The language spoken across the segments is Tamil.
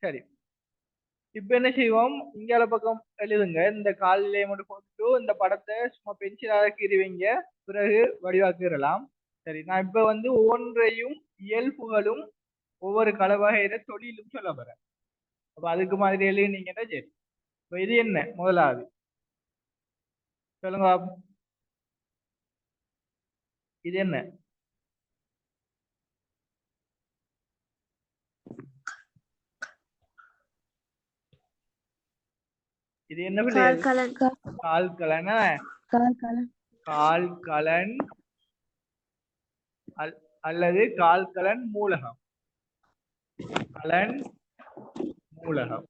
சரி, இப்ப என்ன செய்வோம், இங்கால பக்கம் எழுதுங்க. இந்த காலிலே மட்டும் போட்டு இந்த படத்தை சும்மா பென்சிலால கீறுவீங்க, பிறகு வடிவாக்கிடலாம். சரி, நான் இப்ப வந்து ஒவ்வொன்றையும் இயல்புகளும் ஒவ்வொரு களவகையில தொழிலும் சொல்ல போறேன். அப்ப அதுக்கு மாதிரி எழுதினீங்கன்னா சரி. இப்ப இது என்ன முதலாவது சொல்லுங்க பாப்போம். இது என்ன? இது என்ன பிள்ளைகள்? கால்கலன் கால்கலன். கால்கலன் கால்கலன் அல்லது கால்கலன் மூலகம். கலன் மூலகம்.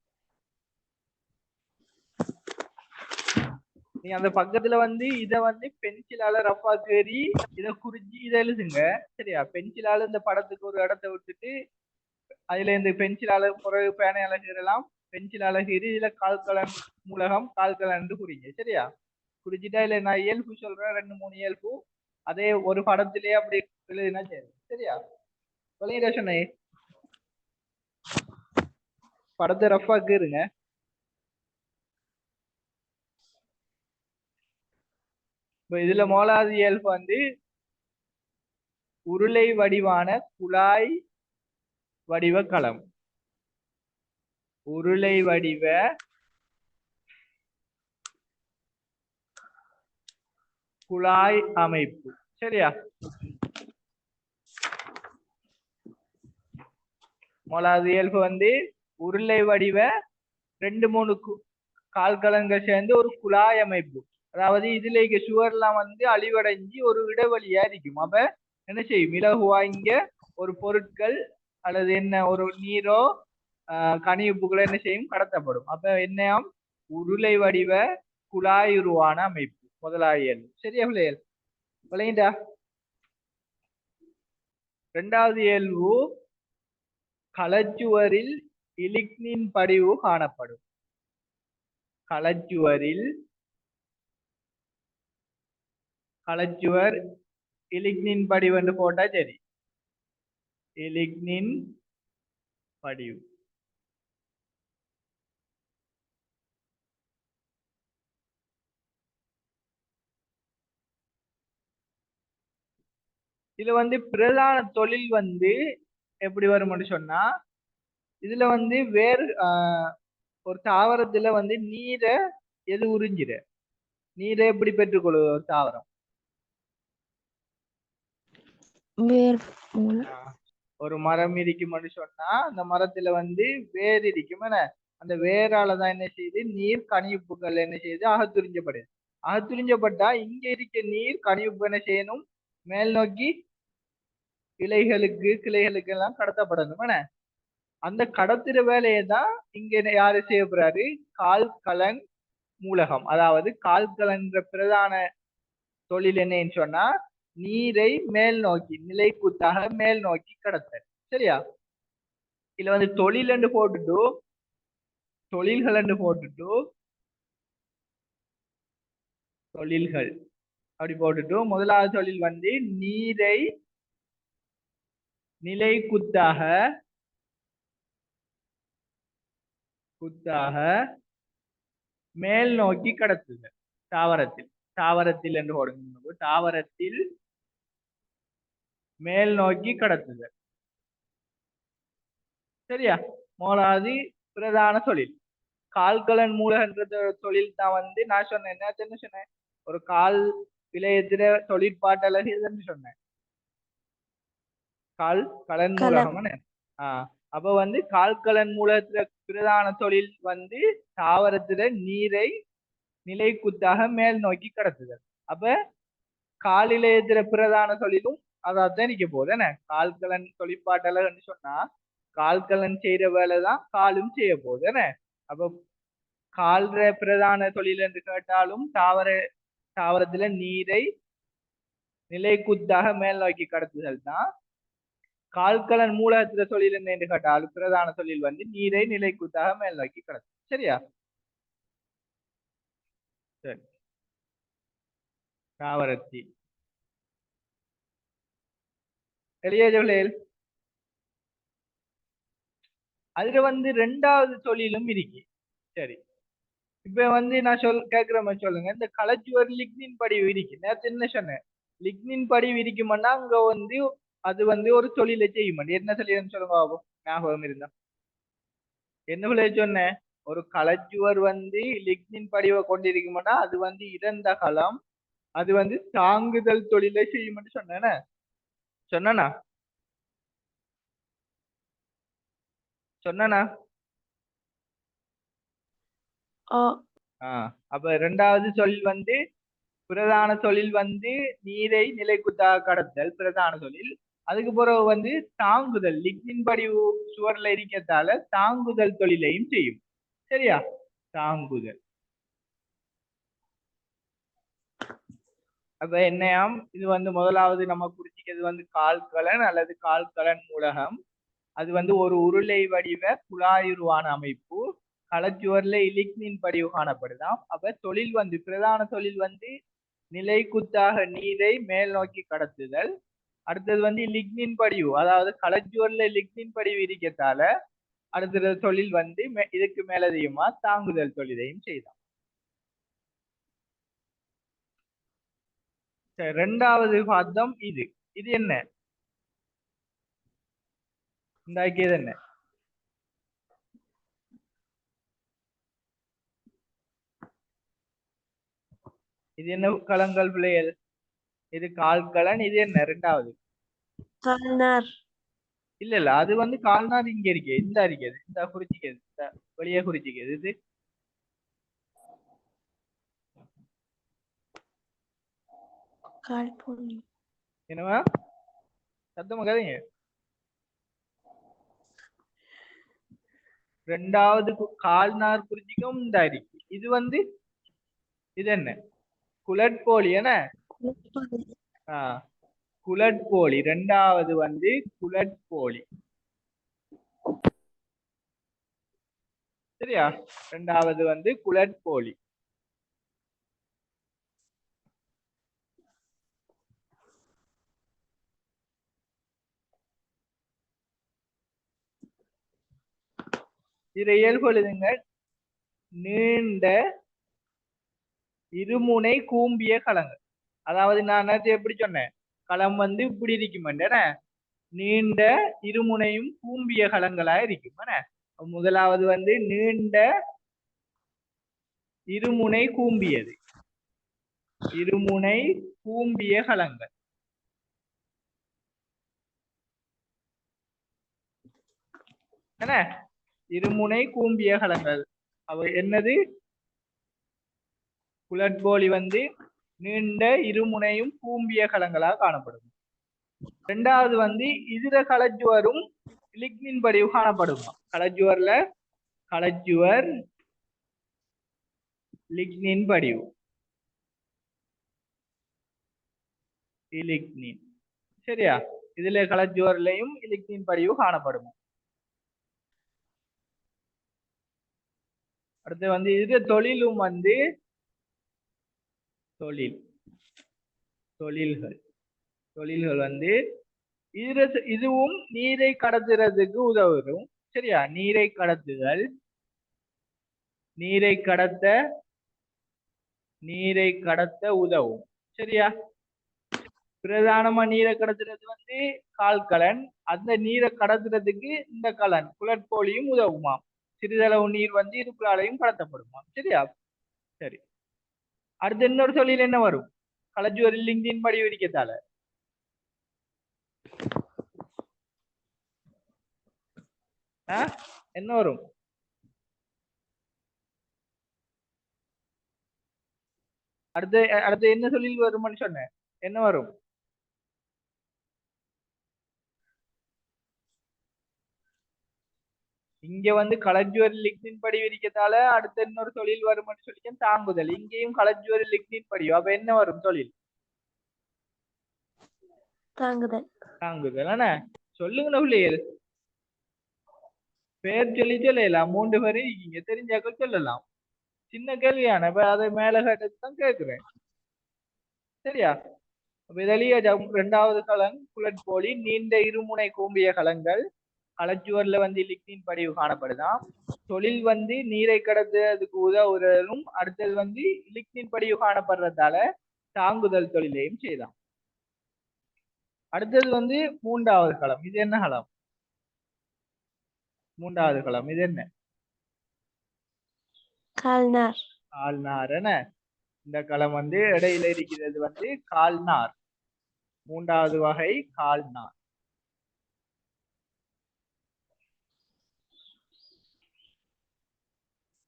நீங்க அந்த பக்கத்துல வந்து இத வந்து பென்சிலால ரஃபா கேறி இத குறிஞ்சி இதை எழுதுங்க. சரியா? பென்சிலால இந்த படத்துக்கு ஒரு இடத்தை விட்டுட்டு அதுல இந்த பென்சிலால பிறகு பேனையால கீறலாம். பென்சிலால கீறி இதுல கால்கலன் மூலகம் கால்கலன் குறிங்க. சரியா? குறிச்சிட்டா இல்ல நான் இயல்பு சொல்றேன், 2 3 இயல்பு அதே ஒரு படத்திலேயே அப்படி எழுதினா சரி. சரியா? சொன்னே படத்தை ரஃபா கீறுங்க. இப்ப இதுல மோலாது இயல்பு வந்து உருளை வடிவான குழாய் வடிவ களம். உருளை வடிவ குழாய் அமைப்பு. சரியா? முதலாவது இயல்பு வந்து உருளை வடிவ 2 3 கால்கலன்கள் சேர்ந்து ஒரு குழாய் அமைப்பு. அதாவது இதுல சுவர்லாம் வந்து அழிவடைஞ்சு ஒரு இடைவெளியா இருக்கும். அப்ப என்ன செய்யும், இலகுவா இங்க ஒரு பொருட்கள் அல்லது என்ன ஒரு நீரோ கனிவுப்புகளோ என்ன செய்யும், கடத்தப்படும். அப்ப என்னையாம் உருளை வடிவ குழாய் உருவான அமைப்பு முதலாவது இயல்பு. சரியா பிள்ளைகள்? விளையுண்டா? இரண்டாவது இயல்பு களச்சுவரில் இலிக்னின் படிவு காணப்படும். களச்சுவரில் களச்சுவர் இலிக்னின் படிவு என்று போட்டா சரி. இலிக்னின் படிவு. இதுல வந்து பிரதான தொழில் வந்து எப்படி வரும்னு சொன்னா, இதுல வந்து வேறு ஒரு தாவரத்துல வந்து நீரை எது உறிஞ்சிட, நீரை எப்படி பெற்றுக்கொள்வது ஒரு தாவரம்? வேர் மூலம். ஒரு மரம் இருக்கும்னு சொன்னா அந்த மரத்துல வந்து வேர் இருக்கும். அந்த வேராலதான் என்ன செய்யுது, நீர் கனிவுப்புகள் என்ன செய்யுது, அகத்துறிஞ்சப்படுது. அகத்துறிஞ்சப்பட்டா இங்க இருக்க நீர் கனிவுப்பு என்ன செய்யணும், மேல் நோக்கி இலைகளுக்கு கிளைகளுக்கு எல்லாம் கடத்தப்படணும். அந்த கடத்துற வேலையை தான் இங்க யாரு செய்ய போறாரு, கால்கலன் மூலகம். அதாவது கால்கலன்ற பிரதான தொழில் என்னன்னு சொன்னா நீரை மேல் நோக்கி நிலைக்குத்தாக மேல் நோக்கி கடத்தல். சரியா? இதுல வந்து தொழில் என்று போட்டுட்டு தொழில்கள் என்று போட்டுட்டு தொழில்கள் அப்படி போட்டுட்டு முதலாவது தொழில் வந்து நீரை நிலைக்குத்தாக மேல் நோக்கி கடத்துதல். தாவரத்தில் தாவரத்தில் என்று போடுங்க. தாவரத்தில் மேல் நோக்கி கடத்துதல். சரியா? மூணாவது பிரதான தொழில் கால்கலன் மூலகன்ற தொழில் தான் வந்து நான் சொன்னேன். என்ன சொன்னேன், ஒரு கால் விளையத்தில தொழிற்பாட்டலகுன்னு சொன்னேன். கலன் மூலகம். அப்ப வந்து கால்கலன் மூலத்துல பிரதான தொழில் வந்து தாவரத்துல நீரை நிலைக்குத்தாக மேல் நோக்கி கடத்துதல். அப்ப காலிலேயத்துல பிரதான தொழிலும் அதான் நிக்க போகுது. என்ன கால்கலன் தொழிற்பாட்டலன்னு சொன்னா கால்கலன் செய்யற வேலைதான் காலும் செய்ய போகுது. என்ன அப்ப கால்ற பிரதான தொழில் என்று கேட்டாலும் தாவரத்துல நீரை நிலைக்குத்தாக மேல் நோக்கி கடத்துதல் தான். கால்கலன் மூலகத்துல தொழில் என்ன என்று கேட்டால் பிரதான தொழில் வந்து நீரை நிலைக்குத்தாக மேல் நோக்கி கடத்தும். சரியா? சரி. தாவரத்தில் எளிய அதுல வந்து ரெண்டாவது சொல்லிலும் இருக்கு. சரி, இப்ப வந்து நான் கேக்குற மாதிரி சொல்லுங்க. இந்த களச்சுவர் லிக்னின் படிவு இருக்கு. நேத்து என்ன சொன்னேன்? லிக்னின் படிவு இருக்குமென்னா அங்க வந்து அது வந்து ஒரு தொழிலை செய்யும். என்ன தொழில்னு சொல்லுங்க பாப்போம். ஞாபகம் இருந்தா என்ன விளைய சொன்னேன்? ஒரு களச்சுவர் வந்து லிக்னின் படிவை கொண்டிருக்குமென்னா அது வந்து இறந்த களம். அது வந்து தாங்குதல் தொழிலை செய்யும் சொன்னேன. சொன்னனா சொன்னனா ஓ அப்ப இரண்டாவது சொல் வந்து பிரதான தொழில் வந்து நீரை நிலைக்குத்தாக கடத்தல் பிரதான தொழில். அதுக்கு பிறகு வந்து தாங்குதல் லிக்னின் படிவு சுவர்ல இருக்கிறதால தாங்குதல் தொழிலையும் செய்யும். சரியா? தாங்குதல். அப்ப என்னையாம் இது வந்து முதலாவது நம்ம குறிச்சிக்கிறது வந்து கால்கலன் அல்லது கால்கலன் மூலகம். அது வந்து ஒரு உருளை வடிவ குழாயுருவான அமைப்பு. களச்சுவர்ல லிக்னின் படிவு காணப்படுதாம். அப்ப தொழில் வந்து பிரதான தொழில் வந்து நிலைக்குத்தாக நீரை மேல் நோக்கி கடத்துதல். அடுத்தது வந்து லிக்னின் படிவு, அதாவது களச்சுவர்ல லிக்னின் படிவு இருக்கத்தால அடுத்த தொழில் வந்து இதுக்கு மேலதிகமா தாங்குதல் தொழிலையும் செய்தான். ரெண்டாவது பாத்தம் இது. இது என்ன? இந்தாக்கியது என்ன? இது என்ன களங்கள் பிள்ளைகள்? இது கால்கலன். இது என்ன ரெண்டாவது? கால்னார். இல்ல இல்ல, அது வந்து கால்நார் இங்க இருக்கு. இந்த இருக்குது இந்த குறிச்சிக்கிறது, இந்த வெளியே குறிச்சிக்கிறது. இது கால்போனி. என்னவா? சத்தமா கதைங்க. ரெண்டாவது கால்நார் குறிச்சிக்கும் இந்த இருக்கு. இது வந்து இது என்ன? குலட்போலி என்ன? குலட்போலி. ரெண்டாவது வந்து குலட்போலி. சரியா? ரெண்டாவது வந்து குலட்போலி. இதை இயல்பொழுதுங்க நீண்ட இருமுனை கூம்பிய களங்கள். அதாவது நான் நேரத்தை எப்படி சொன்னேன்? களம் வந்து இப்படி இருக்கும். நீண்ட இருமுனையும் கூம்பிய களங்களா இருக்கும். முதலாவது வந்து நீண்ட இருமுனை கூம்பியது. இருமுனை கூம்பிய களங்கள். என்ன? இருமுனை கூம்பிய களங்கள். அவை என்னது? குலட்போலி வந்து நீண்ட இருமுனையும் கூம்பிய களங்களாக காணப்படும். ரெண்டாவது வந்து இதர களச்சுவரும் லிக்னின் படிவு காணப்படுமா? களச்சுவர்ல களச்சுவர் லிக்னின் படிவு. இலிக்னின். சரியா? இதுல களச்சுவர்லையும் இலிக்னின் படிவு காணப்படும். அடுத்து வந்து இது தொழிலும் வந்து தொழில்கள் வந்து இதுவும் நீரை கடத்துறதுக்கு உதவும். சரியா? நீரை கடத்துதல், நீரை கடத்த உதவும். சரியா? பிரதானமா நீரை கடத்துறது வந்து கால்கலன். அந்த நீரை கடத்துறதுக்கு இந்த கலன் குலட்போலியும் உதவுமா. சிறிதளவு நீர் வந்து இதுக்குள்ளாலையும் கடத்தப்படுமா. சரியா? சரி, அடுத்து இன்னொரு தொழில் என்ன வரும்? களச்சுவர் லிங்கின் படி வெடிக்கத்தால என்ன வரும்? அடுத்து என்ன தொழில் வரும்னு சொன்னேன்? என்ன வரும்? இங்க வந்து களச்சுவர் லிக்னின் படி விரிக்கத்தால அடுத்த இன்னொரு தொழில் வரும்னு சொல்லி தாங்குதல். இங்கேயும் களச்சுவர் லிக்னின் படி. அப்ப என்ன வரும் தொழில்? தாங்குதல். தாங்குதல். சொல்லுங்க பிள்ளைகள். பேர் சொல்லி சொல்லலாம். 3 பேர் இருக்கீங்க, தெரிஞ்சாக்கள் சொல்லலாம். சின்ன கேள்வியான இப்ப அதை மேல கேட்டதுதான் கேட்கிறேன். சரியா? அப்ப இதழிய ரெண்டாவது களம் குலட்போலி நீண்ட இருமுனை கூம்பிய களங்கள். களச்சுவர்ல வந்து லிக்னின் படிவு காணப்படுதாம். தொழில் வந்து நீரை கடத்துறதுக்கு உதவுறதும், அடுத்தது வந்து லிக்னின் படிவு காணப்படுறதால தாங்குதல் தொழிலையும் செய்யலாம். அடுத்தது வந்து மூன்றாவது களம். இது என்ன களம்? மூன்றாவது களம் இது என்ன? கால்நார். கால்நார். என்ன இந்த களம் வந்து இடையில இருக்கிறது வந்து கால்நார். மூன்றாவது வகை கால்நார்.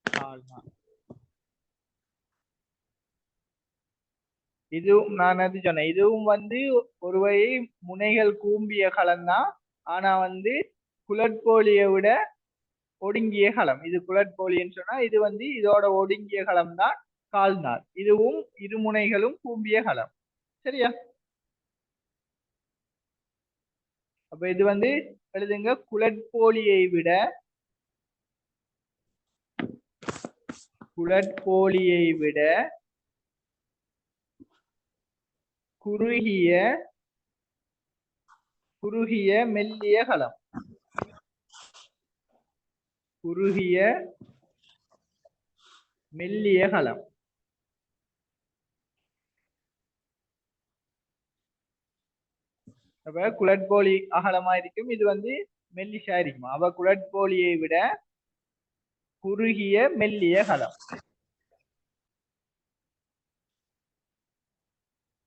கால்நார் இதுவும் நான் அது சொன்னேன். இதுவும் வந்து ஒரு வகை முனைகள் கூம்பிய களம் தான். ஆனா வந்து குலட்போலியை விட ஒடுங்கிய களம். இது குலட்போலின்னு சொன்னா இது வந்து இதோட ஒடுங்கிய களம் தான் கால்நார். இதுவும் இருமுனைகளும் கூம்பிய களம். சரியா? அப்ப இது வந்து எழுதுங்க, குலட்போலியை விட குறுகிய மெல்லிய களம். குறுகிய மெல்லிய களம். அப்ப குலட்போலி அகலமா இருக்கும், இது வந்து மெல்லிசா இருக்கும். அவ குலட்போலியை விட குறுகிய மெல்லிய களம்.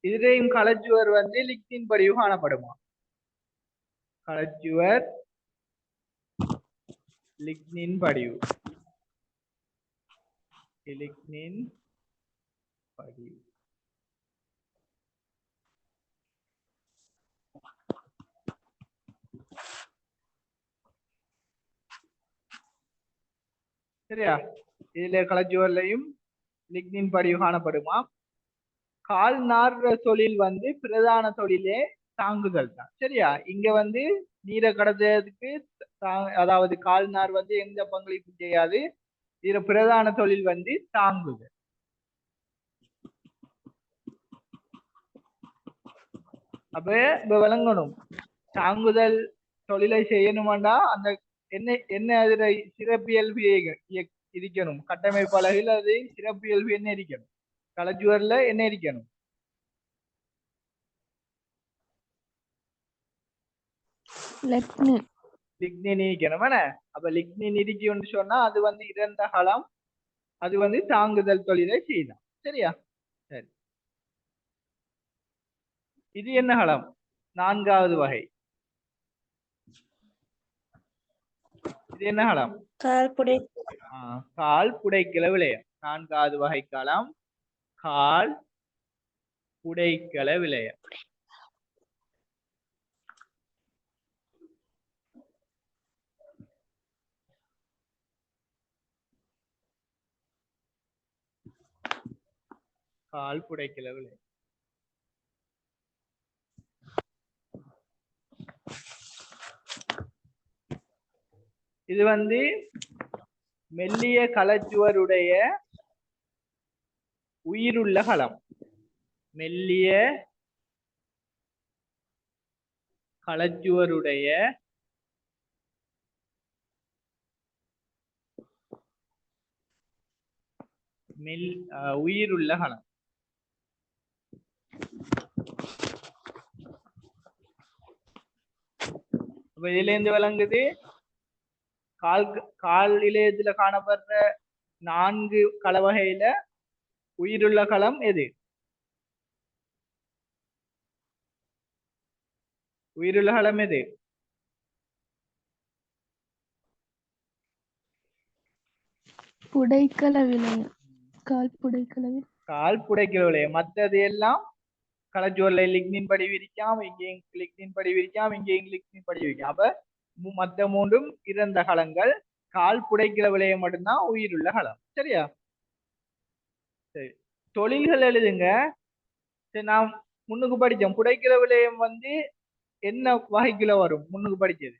இதுலேயும் களச்சுவர் வந்து லிக்னின் படிவு காணப்படுமா? களச்சுவர் லிக்னின் படிவு. லிக்னின் படிவு. சரியா? இதுல களச்சுவர்லையும் லிக்னின் படிவு காணப்படுமா? கால்நார் தொழில் வந்து பிரதான தொழிலே தாங்குதல் தான். சரியா? இங்க வந்து நீரை கடத்துறதுக்கு அதாவது கால்நார் வந்து எந்த பங்களிப்பு செய்யாது. இதுல பிரதான தொழில் வந்து தாங்குதல். அப்ப இப்ப விளங்கணும், தாங்குதல் தொழிலை செய்யணுமாண்டா அந்த என்ன என்ன அதுல சிறப்பியல்பு இருக்கணும். கட்டமைப்பு அழகில் அது சிறப்பியல்பு என்ன இருக்கணும்? களச்சுவர்ல என்ன இருக்கணும்? லிக்னின் இருக்கணும். அப்ப லிக்னின் இருக்குன்னு சொன்னா அது வந்து இறந்த களம், அது வந்து தாங்குதல் தொழிலை செய்யலாம். சரியா? சரி, இது என்ன களம்? நான்காவது வகை. இது என்ன களம்? கால் புடைக்கல விளையம். நான்காவது வகை களம் கால் புடைக்கல விளையம். கால் புடைக்கல விளையம். இது வந்து மெல்லிய களச்சுவருடைய உயிருள்ள களம். மெல்லிய களச்சுவருடைய உயிருள்ள களம். அப்ப இதுல இருந்து விளங்குது, கால் இலையத்துல காணப்படுற 4 களவகையில உயிருள்ள களம் எது? உயிருள்ள களம் எது? புடைக்கல விளையம். கால் புடைக்கல விளையம். கால் புடைக்கல விளையம். மற்றது எல்லாம் களச்சுவர்ல லிக்னின் படி விரிக்காம இங்கேயும் லிக்னின் படி விரிக்காம இங்கேயும் லிக்னின் படி விரிக்காம. அப்ப மற்ற மூன்றும் இறந்த களங்கள். கால் புடைக்கிற விளையம் மட்டும்தான் உயிருள்ள களம். சரியா? சரி, தொழில்கள் எழுதுங்க. சரி, நாம் முன்னுக்கு படிச்சோம் புடைக்கிற விளையம் வந்து என்ன வகைக்குள்ள வரும்? முன்னுக்கு படிச்சது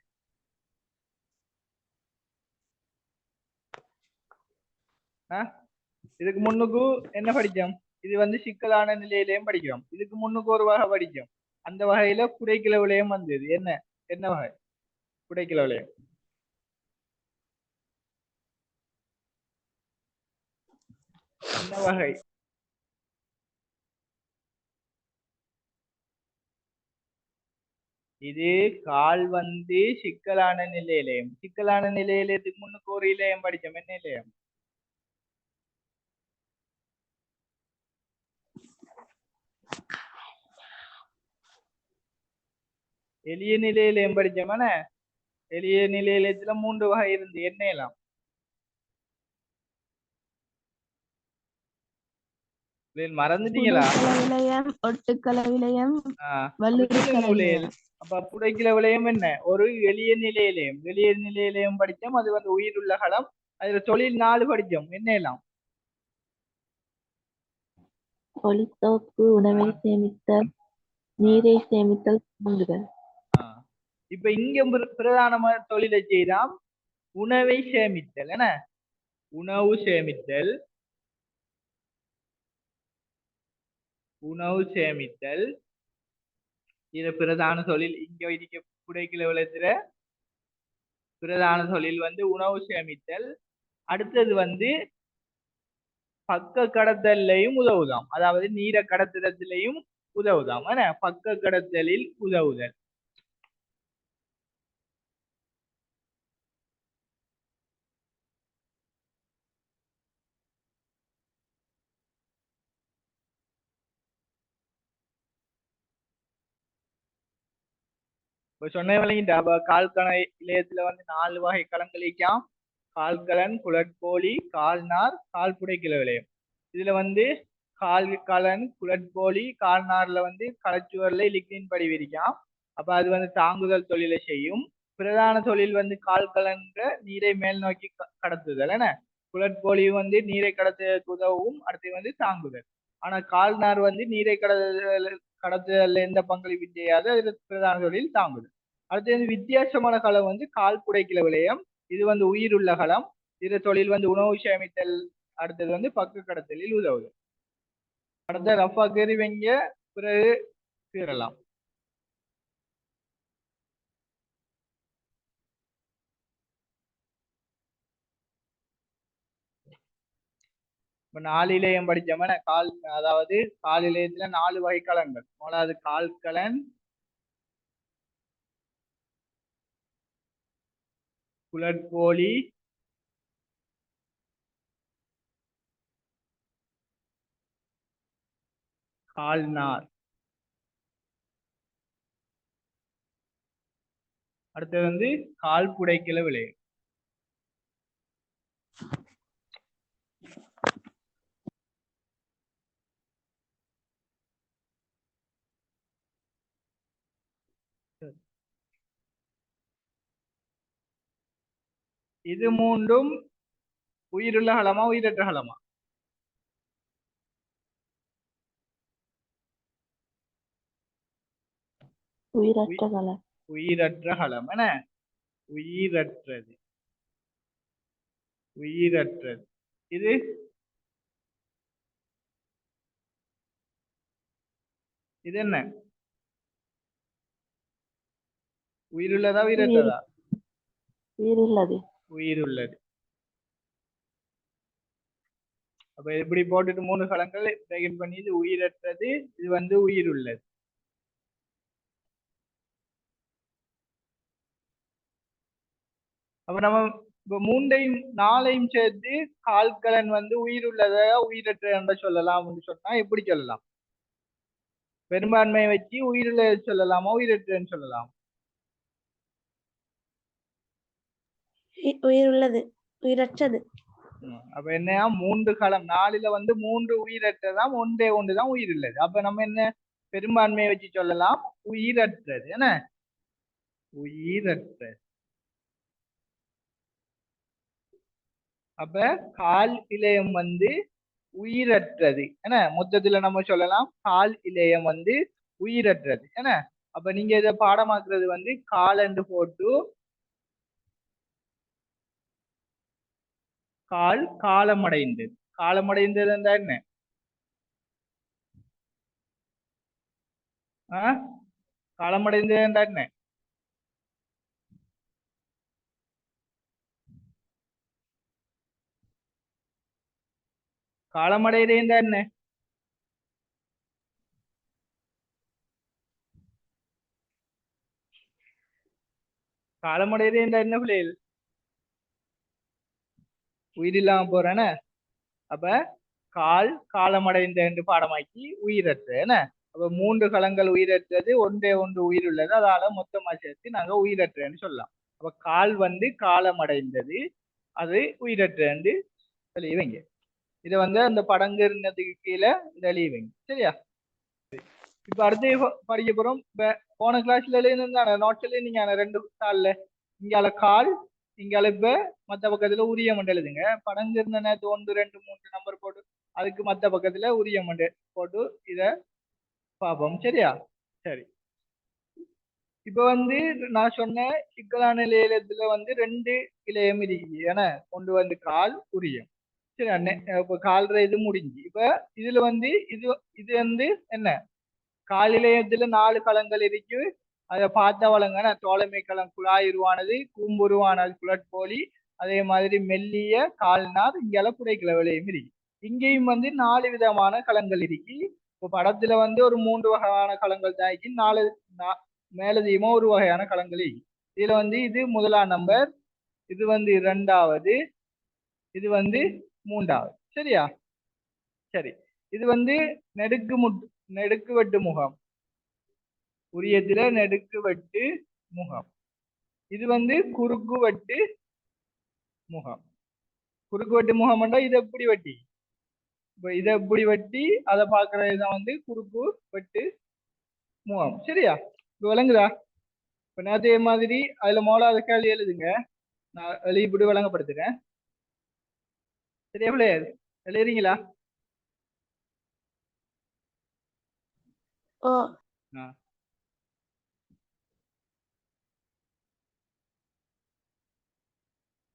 இதுக்கு முன்னுக்கு என்ன படிச்சோம்? இது வந்து சிக்கலான நிலையிலையும் படிக்கிறோம். இதுக்கு முன்னுக்கு ஒரு வகை படிச்சோம். அந்த வகையில புடைக்கிற விளையம் வந்தது. என்ன என்ன வகை? புடைக்கில விளையம் என்ன வகை? இது கால் வந்து சிக்கலான நிலையிலையும் சிக்கலான நிலையிலத்துக்கு முன்னுக்கு ஒரு இலையம் படிச்சோம். என்ன இலையம்? எளிய நிலையிலையும் படிச்சோமான எளிய நிலையிலத்துல 3 வகை இருந்து என்ன எல்லாம் மறந்துட்டீங்களா? புடைக்கல விலையம், ஒட்டுக்கல விலையம், வள்ளுரிக்கல விலையம். அப்ப புடைக்கில விளையம் என்ன? ஒரு எளிய நிலையிலையும் படிச்சோம். அது வந்து உயிருள்ள களம். அதுல தொழில் 4 படிச்சோம். என்ன எல்லாம்? ஒளித்தோப்பு, உணவை சேமித்தல், நீரை சேமித்தல், பங்குகள். இப்ப இங்க பிரதானமான தொழிலை செய்தால் உணவை சேமித்தல். என்ன உணவு சேமித்தல்? உணவு சேமித்தல் இது பிரதான தொழில். இங்க இருக்க புடைக்கில விளையத்துல பிரதான தொழில் வந்து உணவு சேமித்தல். அடுத்தது வந்து பக்க கடத்தலையும் உதவுதாம். அதாவது நீரை கடத்துறதுலையும் உதவுதாம். பக்க கடத்தலில் உதவுதல். இப்ப சொன்ன விளங்கிட்டா? அப்ப கால்கணை இலையத்துல வந்து 4 வகை களங்கள் இருக்காம். கால்கலன், குளட்போலி, கால்நார், கால் புடைக்கில விளையம். இதுல வந்து கால்கலன், குளட்போலி, கால்நார்ல வந்து களச்சுவர்ல லிக்னின் படி விரிக்காம். அப்ப அது வந்து தாங்குதல் தொழிலை செய்யும். பிரதான தொழில் வந்து கால்கலன்ற நீரை மேல் நோக்கி கடத்துதல். என்ன குளட்போலி வந்து நீரை கடத்துவதற்கு உதவும். அடுத்து வந்து தாங்குதல். ஆனா கால்நார் வந்து நீரை கடத்துதல் எந்த பங்களிப்பும் செய்யாது. அது பிரதான தொழில் தாங்குதல். அடுத்து வந்து வித்தியாசமான களம் வந்து கால் புடைக்கில விளையம். இது வந்து உயிருள்ள களம். இது தொழில் வந்து உணவு சேமித்தல். அடுத்தது வந்து பக்கு கடத்தலில் உதவுது. அடுத்த ரஃபா கறிவங்க பிறகு கீறலாம். இப்ப 4 இலையம் படிச்சோம்னா அதாவது கால் இலையத்துல 4 வகை களங்கள். முதலாவது கால்கலன், குளட்போலி, கால்நார். அடுத்தது வந்து கால் புடைக்கில விளையம். இது மூன்றும் உயிருள்ள களமா உயிரற்ற களமா? உயிரற்ற களம். உயிரற்ற களம். என்ன உயிரற்றது. உயிரற்றது. இது இது என்ன உயிருள்ளதா உயிரற்றதா? உயிருள்ளது. உயிருள்ளது. அப்ப இப்படி போட்டுட்டு 3 களங்கள் பிரேக்கெட் பண்ணி இது உயிரற்றது, இது வந்து உயிருள்ளது. அப்ப நம்ம இப்ப 3ஐயும் 4ஐயும் சேர்த்து கால்கலன் வந்து உயிருள்ளதா உயிரற்ற என்று சொல்லலாம் சொன்னா எப்படி சொல்லலாம்? பெரும்பான்மையை வச்சு உயிருள்ள சொல்லலாமா உயிரற்றன்னு சொல்லலாம்? உயிருள்ளது. உயிரற்றது. அப்ப என்னையா 3 களம் 4ல வந்து 3 உயிரற்றதான், ஒன்றுதான் உயிருள்ளது. அப்ப நம்ம என்ன பெரும்பான்மையை வச்சு சொல்லலாம் உயிரற்றது. என்ன உயிரற்றது. அப்ப கால் இலையம் வந்து உயிரற்றது. என்ன மொத்தத்துல நம்ம சொல்லலாம் கால் இலையம் வந்து உயிரற்றது. என்ன அப்ப நீங்க இதை பாடமாக்குறது வந்து கால் என்று போட்டு கால் காலமடைந்தது. காலமடைந்தது என்றா என்ன? காலமடைந்தது என்றா என்ன? காலமடைகிறேன் என்ன? காலமடைகிறேன் என்ன பிள்ளைகள்? உயிரில்லாம போறேன. அப்ப காலமடைந்த என்று பாடமாக்கி உயிரற்ற என்ன. அப்ப 3 களங்கள் உயிரற்றது, ஒன்றே ஒன்று உயிர் உள்ளது, அதால மொத்தமா சேர்த்து நாங்க உயிரற்றன்னு சொல்லலாம். அப்ப கால் வந்து காலமடைந்தது, அது உயிரற்ற என்று எழுதிவைங்க. இதை வந்து அந்த படங்குறதுக்கு கீழே இதை எழுதிவைங்க. சரியா? இப்ப அடுத்து படிக்க போறோம். இப்ப போன கிளாஸ்ல எழுதினா நோட்ஸ்ல நீங்க 2 கால்ல இங்கால கால், இங்கால இப்ப மத்த பக்கத்துல உரிய மண்டல் எழுதுங்க. படங்கு இருந்த நேரத்து 1 2 3 நம்பர் போட்டு அதுக்கு மத்த பக்கத்துல உரிய மண்டல் போட்டு இத பார்ப்போம். சரியா? சரி. இப்ப வந்து நான் சொன்ன சிக்கலான இலையத்துல வந்து 2 இலையம் இருக்குது. ஏன்னா கொண்டு வந்து கால் உரியம். சரி அண்ணே, இப்ப கால்ற இது முடிஞ்சு. இப்ப இதுல வந்து இது இது வந்து என்ன, கால் இலையத்துல 4 களங்கள் இருக்கு. அதை பார்த்த வழங்க தோழமை களம் குழாய் உருவானது, கூம்புருவானது, குளட்போலி, அதே மாதிரி மெல்லிய கால்நார், இங்கெல்லாம் புடைக்கல விலையும் இருக்கு. இங்கேயும் வந்து 4 விதமான களங்கள் இருக்கு. இப்போ படத்துல வந்து ஒரு 3 வகையான களங்கள் தான் இருக்கு. 4 மேலதிகமா ஒரு வகையான களங்கள் இருக்கு. இதுல வந்து இது முதலாம் நம்பர், இது வந்து 2வது, இது வந்து 3வது. சரியா? சரி. இது வந்து நெடுக்கு வெட்டு முகம், உரியத்துல நெடுக்கு வெட்டு முகம். இது வந்து குறுக்கு வெட்டு முகம். குறுக்கு வெட்டு முகம்னா இதை எப்படி வெட்டி, இப்ப இதை எப்படி வெட்டி அதை பாக்குறதுதான் வந்து குறுக்கு வெட்டு முகம். சரியா? இப்ப விளங்குதா? இப்ப நேரத்தைய மாதிரி அதுல மோலாத கேள்வி எழுதுங்க. நான் எழுதிப்படி விளங்கப்படுத்துறேன். சரியா பிள்ளையா? எழுதுறீங்களா?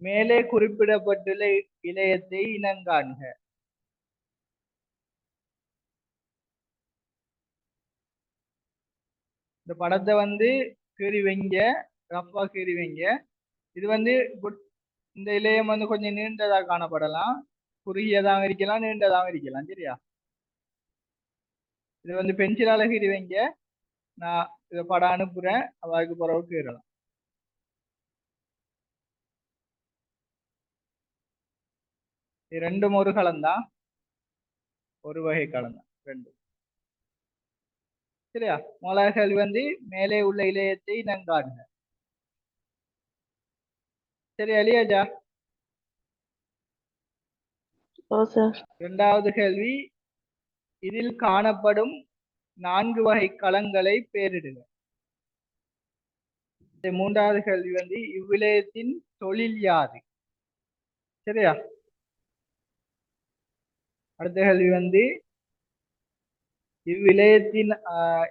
மேலே குறிப்பிடப்பட்டுள்ள இலையத்தை இனங்காண்க. இந்த படத்தை வந்து கீறி வைங்க, ரஃபா கீறி வைங்க. இது வந்து இந்த இலையம் வந்து கொஞ்சம் நீண்டதா காணப்படலாம், குறுகியதாக இருக்கலாம், நீண்டதாக இருக்கலாம். சரியா? இது வந்து பென்சிலால கீறி வைங்க. நான் இதை படம் அனுப்புறேன், அதுக்கு பிறகு கீறலாம். இது 2ம் ஒரு களம்தான், ஒரு வகை களம்தான் 2. சரியா? முதலாவது கேள்வி வந்து மேலே உள்ள இலையத்தை இனங்காண்க. சரியா இல்லையாஜா? 2வது கேள்வி, இதில் காணப்படும் 4 வகை களங்களை பெயரிடுக. 3வது கேள்வி வந்து இவ்விலையத்தின் தொழில் யாது? சரியா? அடுத்த கேள்வி வந்து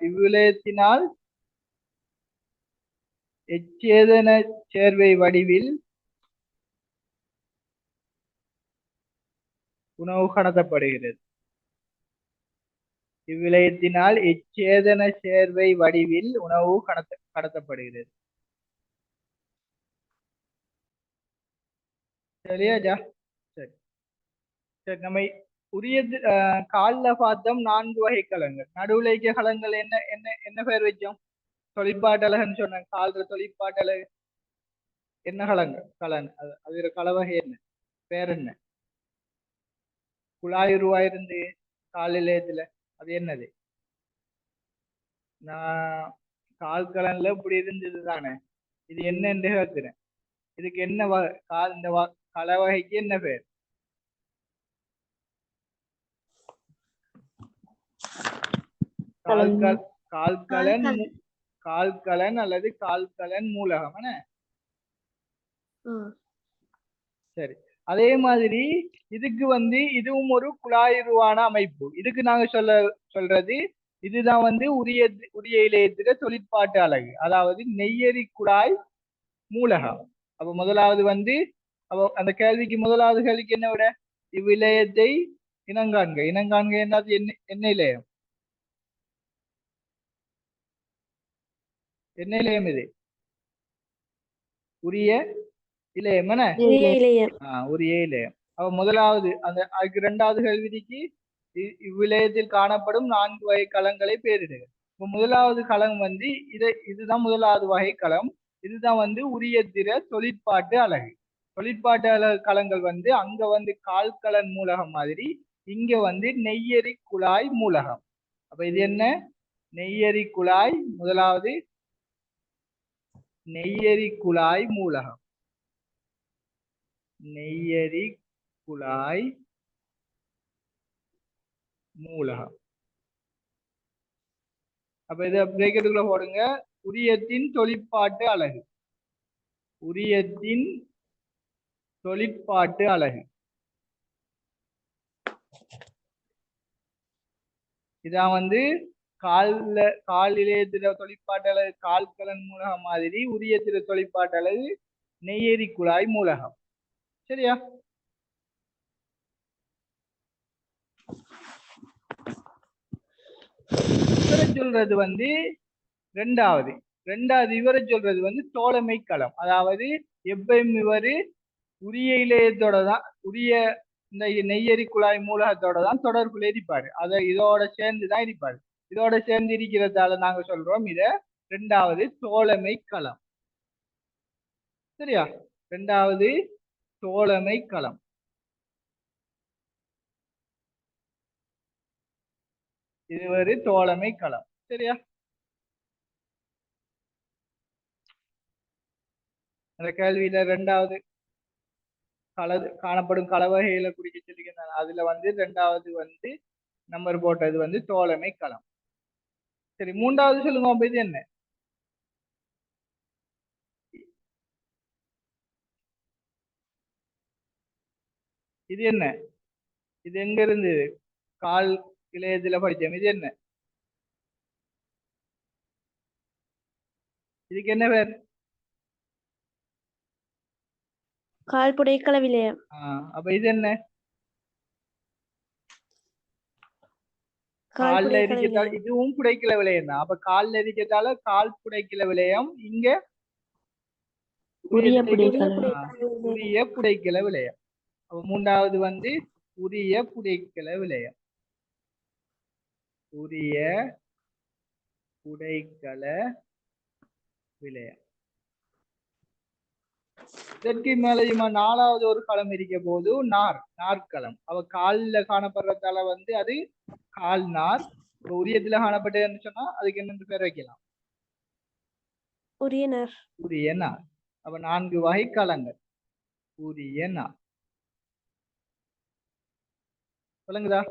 இவ்விலையத்தினால் எச்சேதன சேர்வை வடிவில் உணவு கடத்தப்படுகிறது. இவ்விலையத்தினால் எச்சேதன சேர்வை வடிவில் உணவு கடத்தப்படுகிறது. சரியாஜா? சரி சரி. நம்ம உரிய கால்ல பார்த்தோம் 4 வகை களங்கள். நடுவுல இருக்க களங்கள் என்ன என்ன என்ன பேர் வச்சோம்? தொழிற்பாட்டலகன்னு சொன்னாங்க. கால்ற தொழிற்பாட்டலகு என்ன கலன் அது கலவகை என்ன பேர் என்ன? குழாய் உருவாயிருந்து கால் இலையத்துல அது என்னது? நான் கால் கலன்ல இப்படி இருந்தது தானே, இது என்னன்னு கேட்கிறேன். இதுக்கு என்ன கால் இந்த கலவகைக்கு என்ன பேர்? கால்கலன் அல்லது கால்கலன் மூலகம். சரி. அதே மாதிரி இதுக்கு வந்து இதுவும் ஒரு குழாயுருவான அமைப்பு. இதுக்கு நாங்க சொல்றது இதுதான் வந்து உரிய இலையத்துக்கு தொழிற்பாட்டு அலகு, அதாவது நெய்யரி குழாய் மூலகம். அப்ப முதலாவது வந்து அந்த கேள்விக்கு முதலாவது கேள்விக்கு என்ன விட, இவ்விலையத்தை இனங்காண்க. இனங்காண்க என்னது? என்ன இலையம்? என்ன இலையம் இது? உரிய இலையம். உரிய இலையம். அப்ப முதலாவது அதுக்கு இரண்டாவது கேள்விக்கு இவ்விலையத்தில் காணப்படும் 4 வகை களங்களை பேரிடுக. இப்ப முதலாவது களம் வந்து இதுதான் முதலாவது வகை களம். இதுதான் வந்து உரியத்திர தொழிற்பாட்டு அலகு. தொழிற்பாட்டு அலகு களங்கள் வந்து அங்க வந்து கால்கலன் மூலகம் மாதிரி, இங்க வந்து நெய்யரி குழாய் மூலகம். அப்ப இது என்ன? நெய்யரி குழாய். முதலாவது நெய்யரி குழாய் மூலகம். நெய்யரி குழாய் மூலகம். அப்ப இத பிரேக்கெட்டுக்குள்ள போடுங்க. உரியத்தின் தொழிற்பாட்டு அலகு. உரியத்தின் தொழிற்பாட்டு அலகு. இதான் வந்து கால் இளையத்திர தொழிற்பாட்டு அலகு கால்கலன் மூலகம் மாதிரி, உரியத்திர தொழிற்பாட்டு அலகு நெய்யரி குழாய் மூலகம். சரியா? இவரை சொல்றது வந்து ரெண்டாவது இவரை சொல்றது வந்து தோழமை களம். அதாவது எப்பயும் இவரு உரிய இளையத்தோட தான், உரிய இந்த நெய்யரி குழாய் மூலகத்தோட தான் தொடர்புல இருப்பாரு. அதை இதோட சேர்ந்துதான் இருப்பாரு. இதோட சேர்ந்து இருக்கிறதால நாங்க சொல்றோம் இத ரெண்டாவது தோழமை களம். சரியா? ரெண்டாவது தோழமை களம். இது ஒரு தோழமை களம். சரியா? அந்த கேள்வியில ரெண்டாவது காணப்படும் களவகைகளை குறிக்க சொல்லிக்கிறாங்க. அதுல வந்து ரெண்டாவது வந்து நம்பர் போட்டது வந்து தோழமை களம். சரி, மூன்றாவது சொல்லுங்க. அப்ப இது என்ன? இது என்ன? இது எங்க இருந்து கால் இளையத்துல படிச்சோம். இது என்ன? இதுக்கு என்ன பேர்? கால் புடைக்கல விலையம். அப்ப இது என்ன? கால் கால்ல புடைக்கல இருக்கிறதால விலையம். இதுவும் புடைக்கல விளையம் தான். அப்ப கால்ல இருக்கிறதால கால் புடைக்கல விளையம். இங்க உரிய புடைக்கல. உரிய புடைக்கல விளையம். அப்ப மூன்றாவது வந்து உரிய புடைக்கல விளையம். உரிய புடைக்கல விளையம். இதற்கு மேலயுமா நாலாவது ஒரு களம் இருக்க போது நாற்களம். அவ கால்ல காணப்படுறதால வந்து அது கால் நார். உரியத்துல காணப்பட்டதுன்னு சொன்னா அதுக்கு என்னென்று பேர் வைக்கலாம்? உரிய நார். உரிய நார். அப்ப 4 வகை களங்கள். உரிய நார். சொல்லுங்கதா?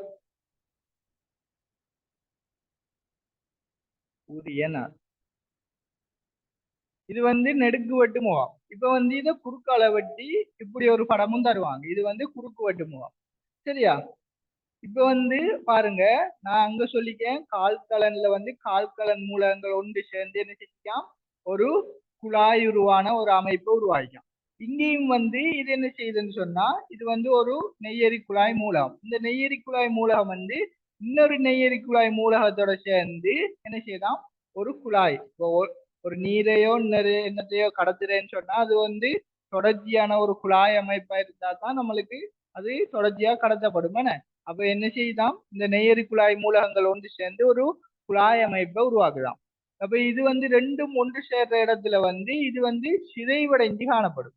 உரிய நார். இது வந்து நெடுக்கு வெட்டு முகம். இப்ப வந்து இதை குறுக்கால வெட்டி இப்படி ஒரு படமும் தருவாங்க. இது வந்து குறுக்கு வெட்டு முகம். சரியா? இப்ப வந்து பாருங்க, நான் அங்க சொல்லிக்கேன் கால்கலன்ல வந்து கால்கலன் மூலங்கள் ஒன்று சேர்ந்து என்ன செஞ்சான், ஒரு குழாய் உருவான ஒரு அமைப்பை உருவாக்கியும். இங்கேயும் வந்து இது என்ன செய்யுதுன்னு சொன்னா, இது வந்து ஒரு நெய்யரி குழாய் மூலகம். இந்த நெய்யரி குழாய் மூலகம் வந்து இன்னொரு நெய்யரி குழாய் மூலகத்தோட சேர்ந்து என்ன செய்யலாம், ஒரு குழாய். இப்போ ஒரு நீரையோ என்னத்தையோ கடத்துறேன்னு சொன்னா அது வந்து தொடர்ச்சியான ஒரு குழாய் அமைப்பா இருந்தா தான் நம்மளுக்கு அது தொடர்ச்சியா கடத்தப்படும். அப்ப என்ன செய்யுதாம், இந்த நெய்யரி குழாய் மூலகங்கள் ஒன்று சேர்ந்து ஒரு குழாய் அமைப்பை உருவாக்குதாம். அப்ப இது வந்து ரெண்டும் ஒன்று சேர்ற இடத்துல வந்து இது வந்து சிதைவடைஞ்சு காணப்படும்.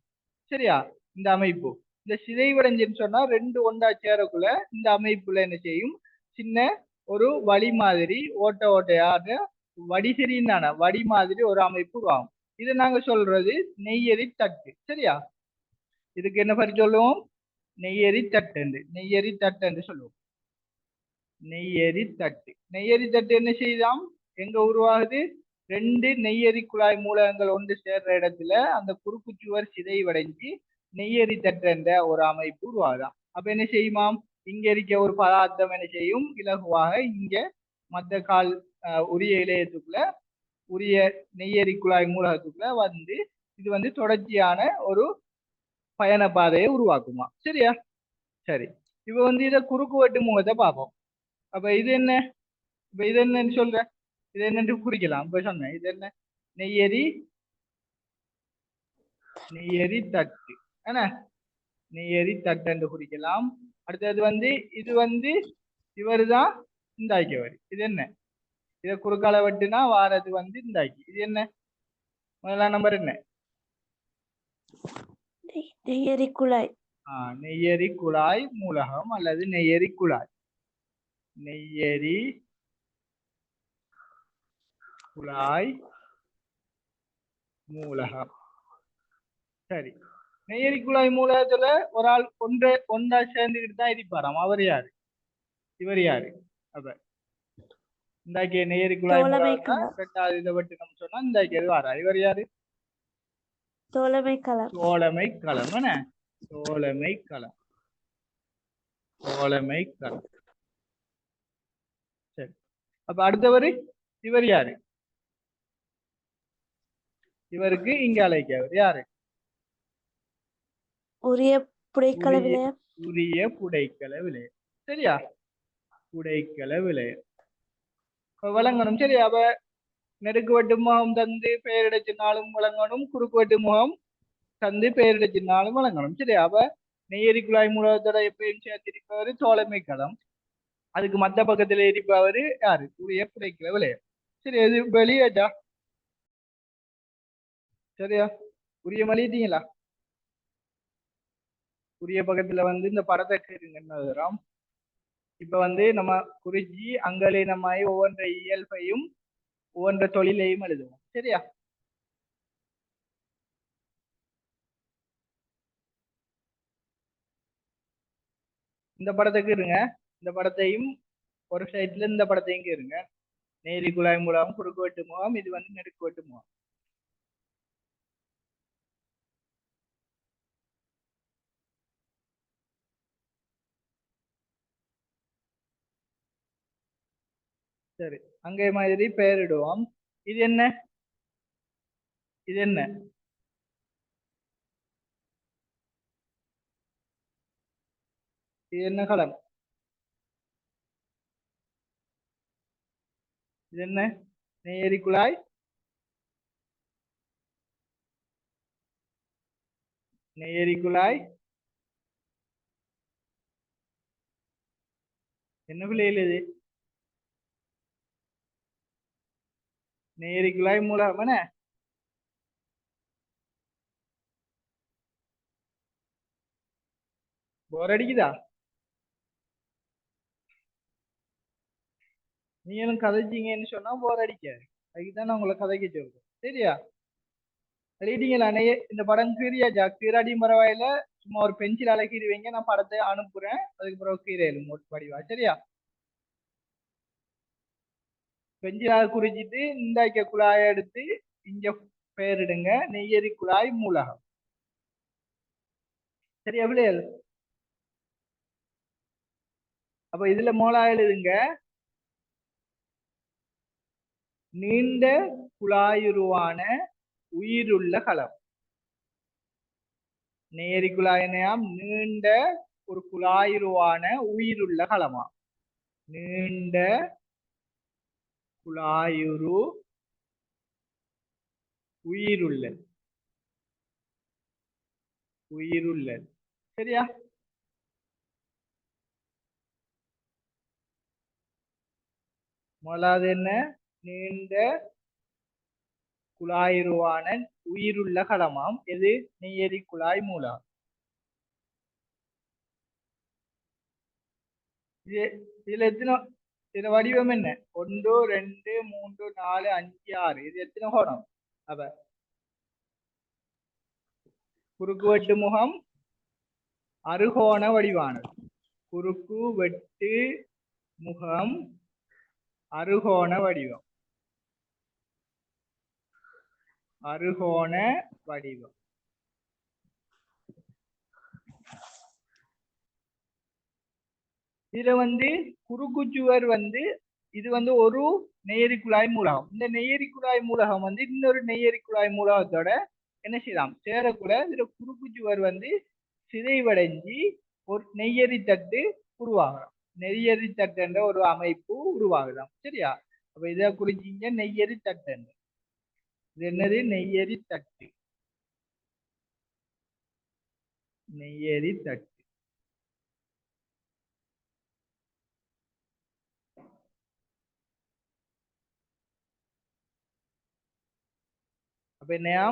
சரியா? இந்த அமைப்பு இந்த சிதைவடைஞ்சுன்னு சொன்னா ரெண்டு ஒன்றா சேரக்குள்ள இந்த அமைப்புல என்ன செய்யும், சின்ன ஒரு வழி மாதிரி ஓட்டையாக வடிசரின்னான வடி மாதிரி ஒரு அமைப்பு உருவாகும். இதை நாங்க சொல்றது நெய்யரி தட்டு. சரியா? இதுக்கு என்ன பற்றி சொல்லுவோம்? நெய்யரி தட்டு என்று சொல்லுவோம். நெய்யரி தட்டு என்ன செய்தாம், எங்க உருவாகுது? ரெண்டு நெய்யரி குழாய் மூலகங்கள் ஒன்று சேர்ற இடத்துல அந்த குறுக்கு சுவர் சிதைவடைஞ்சு நெய்யரி தட்டு என்ற ஒரு அமைப்பு உருவாகுதாம். அப்ப என்ன செய்யுமாம், இங்க இருக்க ஒரு பதார்த்தம் என்ன செய்யும், இலகுவாக இங்க மற்ற கால் உரிய இளையத்துக்குள்ள உரிய நெய்யரி குழாய் மூலகத்துக்குள்ள வந்து இது வந்து தொடர்ச்சியான ஒரு பயண பாதையை உருவாக்குமா. சரியா? சரி, இப்ப வந்து இதை குறுக்கு வெட்டு முகத்தை பார்ப்போம். அப்ப இது என்ன? இப்ப இது என்னன்னு சொல்ற, இது என்னன்னு குறிக்கலாம். இப்ப சொன்னேன் இது என்ன? நெய்யரி தட்டு என்ன? நெய்யரி தட்டு என்று குறிக்கலாம். அடுத்தது வந்து இது வந்து இவருதான் இந்தாக்கியவர். இது என்ன? இதை குறுக்கால வெட்டுனா வாரது வந்து இந்தாக்கி. இது என்ன? முதலாம் நம்பர் என்ன? நெய்யரி குழாய். நெய்யரி குழாய் மூலகம் அல்லது நெய்யரி குழாய். நெய்யரி குழாய் மூலகம். சரி, நெய்யரி குழாய் மூலகத்துல ஒரு ஆள் ஒன்றா சேர்ந்துக்கிட்டு தான் இருப்பாராம். அவர் யாரு? இவர் யாரு? அப்ப இந்தாக்கிய நெய்யரி குழாய் மூலகம்னா ரெண்டாவது இதை வெட்டுனோம்னு சொன்னா இந்தாக்கியது வாரா. இவர் யாரு? தோழமை களம். தோழமை களம். என்ன? தோழமை களம். தோழமை களம். சரி, அப்ப அடுத்தவர் இவர் யாரு? இவருக்கு இங்க அழைக்கவர் யாரு? உரிய புடைக்கல விலையம். உரிய புடைக்கல விலையம். சரியா? புடைக்கல விலையம் வழங்கணும். சரி, அப்ப நெடுக்கு வெட்டு முகம் தந்து பெயரிடச்சினாலும் வழங்கணும், குறுக்கு வெட்டு முகம் தந்து பெயரிடச்சினாலும் வழங்கணும். சரி, அப்ப நெய்யரி குழாய் மூலத்தோட எப்பயும் சேர்த்திருப்பவர் தோழமை களம். அதுக்கு மத்த பக்கத்துல இருப்பவர் யாரு? உரிய புடைக்கல விலையம். சரி, எது வெளியேட்டா? சரியா? உரிய மலிட்டீங்களா? உரிய பக்கத்துல வந்து இந்த படத்தை கேருங்க. இப்ப வந்து நம்ம குறிச்சி அங்கே நம்ம ஒவ்வொன்ற இயல்பையும் ஒவ்வொன்ற தொழிலையும் எழுதுவோம். சரியா? இந்த படத்துக்கு இருங்க. இந்த படத்தையும் ஒரு சைட்ல இந்த படத்தையும் இருங்க. நேரி குழாய் மூலம் குறுக்கு வெட்டு முகம், இது வந்து நெடுக்கு வெட்டு முகம். சரி, அங்கே மாதிரி பெயரிடுவோம். இது என்ன? இது என்ன? இது என்ன களம்? இது என்ன? நெய்யரி குழாய். நெய்யரி குழாய் என்ன பிள்ளைகள் இது? நெய்யரி குழாய் மூலம். என்ன? போர் அடிக்குதா? நீங்களும் கதைச்சிங்கன்னு சொன்னா போர் அடிக்காது. அதுக்குதான் நான் உங்களை கதைக்க சொல்றேன். சரியா? எழுதிட்டீங்களா? இந்த படம் கீரியாச்சா? கீராடியும் பரவாயில்ல, சும்மா ஒரு பென்சில் அழகிடுவீங்க. நான் படத்தை அனுப்புறேன். அதுக்கு பிறகு கீரையிலும் படிவா. சரியா? பென்சிலாக குறிச்சிட்டு இந்தாக்க குழாயை எடுத்து இங்க பெயரிடுங்க. நெய்யரி குழாய் மூலகம். சரியா பிள்ளைகள்? அப்ப இதுல மூலா எழுதுங்க. நீண்ட குழாயுருவான உயிருள்ள களம். நெய்யரி குழாயினாம் நீண்ட ஒரு குழாயுருவான உயிருள்ள களமா. நீண்ட குழாயுரு உயிருள்ளது. உயிருள்ளது. சரியா? முதலாவது என்ன? நீண்ட குழாயுருவான உயிருள்ள களமாம். எது? நெய்யரி குழாய் மூலம். இதுல எத்தனை? இதுல வடிவம் என்ன? 1 2 3 4 5 6. இது எத்தனை கோணம்? அப்ப குறுக்கு வெட்டு முகம் அறுகோண வடிவானது. குறுக்கு வெட்டு முகம் அறுகோண வடிவம். அறுகோண வடிவம். இதுல வந்து குறுக்கு சுவர் வந்து இது வந்து ஒரு நெய்யரி குழாய் மூலகம். இந்த நெய்யரி குழாய் மூலகம் வந்து இன்னொரு நெய்யரி குழாய் மூலகத்தோட என்ன செய்யலாம்? சேரக்கூட இதுல குறுக்கு சுவர் வந்து சிதைவடைஞ்சி ஒரு நெய்யரி தட்டு உருவாகலாம். நெய்யரி தட்டு என்ற ஒரு அமைப்பு உருவாகலாம். சரியா? அப்ப இதை குறிச்சிங்க நெய்யரி தட்டு. இது என்னது? நெய்யரி தட்டு. நெய்யரி தட்டு. அப்ப என்னையா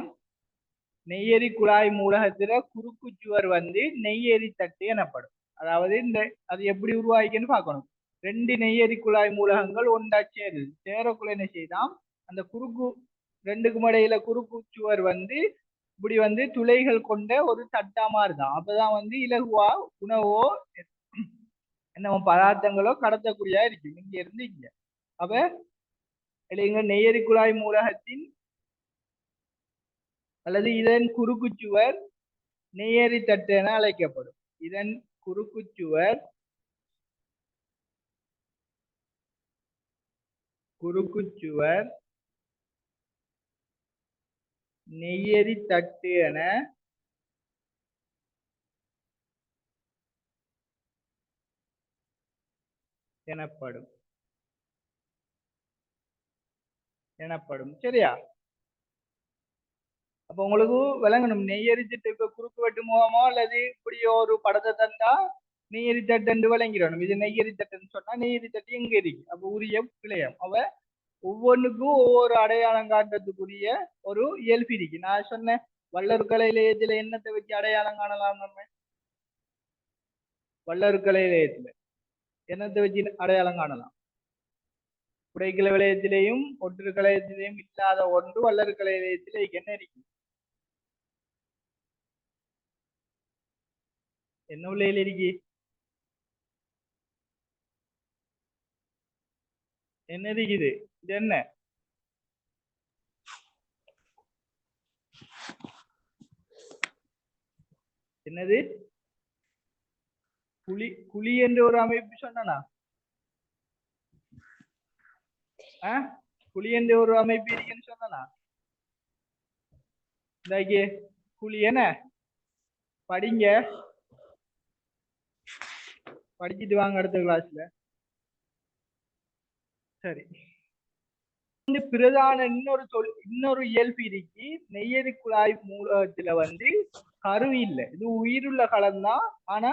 நெய்யரி குழாய் மூலகத்துல குறுக்கு சுவர் வந்து நெய்யரி தட்டு எனப்படும். அதாவது இந்த அது எப்படி உருவாகிக்குன்னு பார்க்கணும். ரெண்டு நெய்யரி குழாய் மூலகங்கள் ஒன்றா சேருது. சேரக்குள்ள என்ன செய்தாம் அந்த குறுக்கு ரெண்டுக்கும் இடையில குறுக்கு சுவர் வந்து இப்படி வந்து துளைகள் கொண்ட ஒரு தட்டா மாறுதான். அப்பதான் வந்து இலகுவா உணவோ என்ன பதார்த்தங்களோ கடத்தக்கூடியதா இருக்கு இங்க இருந்து இங்க. அப்ப இல்லைங்க நெய்யரி குழாய் மூலகத்தின் அல்லது இதன் குறுக்கு சுவர் நெய்யரி தட்டு என அழைக்கப்படும். இதன் குறுக்கு சுவர் நெய்யரி தட்டு எனப்படும். சரியா? அப்ப உங்களுக்கு விளங்கணும் நெய்யரி தட்டு இப்ப குறுக்கு வெட்டு முகமோ அல்லது இப்படி ஒரு படத்தை தந்தா நெய்யரி தட்டு விளங்கிடணும். இது நெய்யரி தட்டுன்னு சொன்னா நெய்யரி தட்டு எங்க இருக்கு அப்ப உரிய பிழையம். அவ ஒவ்வொன்றுக்கும் ஒவ்வொரு அடையாளம் காட்டுறதுக்குரிய ஒரு இயல்பு இருக்கு. நான் சொன்னேன் வல்லறுக்கலை இலையத்துல என்னத்தை வச்சு அடையாளம் காணலாம் நம்ம வல்லறுக்கலை இலையத்துல என்னத்தை வச்சு அடையாளம் காணலாம். புடைக்கலை விளையத்திலேயும் ஒற்றுக்கலை இலையத்திலேயும் இல்லாத ஒன்று வல்லறுக்கலை இலையத்திலே என்ன இருக்கு என்ன உள்ளையில இருக்கு என்ன இருக்குது இது என்ன என்னது குழி என்ற ஒரு அமைப்பு சொன்னா குழி என்ற ஒரு அமைப்பு இருக்குன்னு சொன்னா இந்த குழி என்ன படிங்க படிச்சுட்டு வாங்க அடுத்த கிளாஸ்ல. சரி வந்து பிரதான இன்னொரு இயல்பு இருக்கு. நெய்யரி குழாய் மூலகத்துல வந்து கரு இல்லை. இது உயிருள்ள களம் தான் ஆனா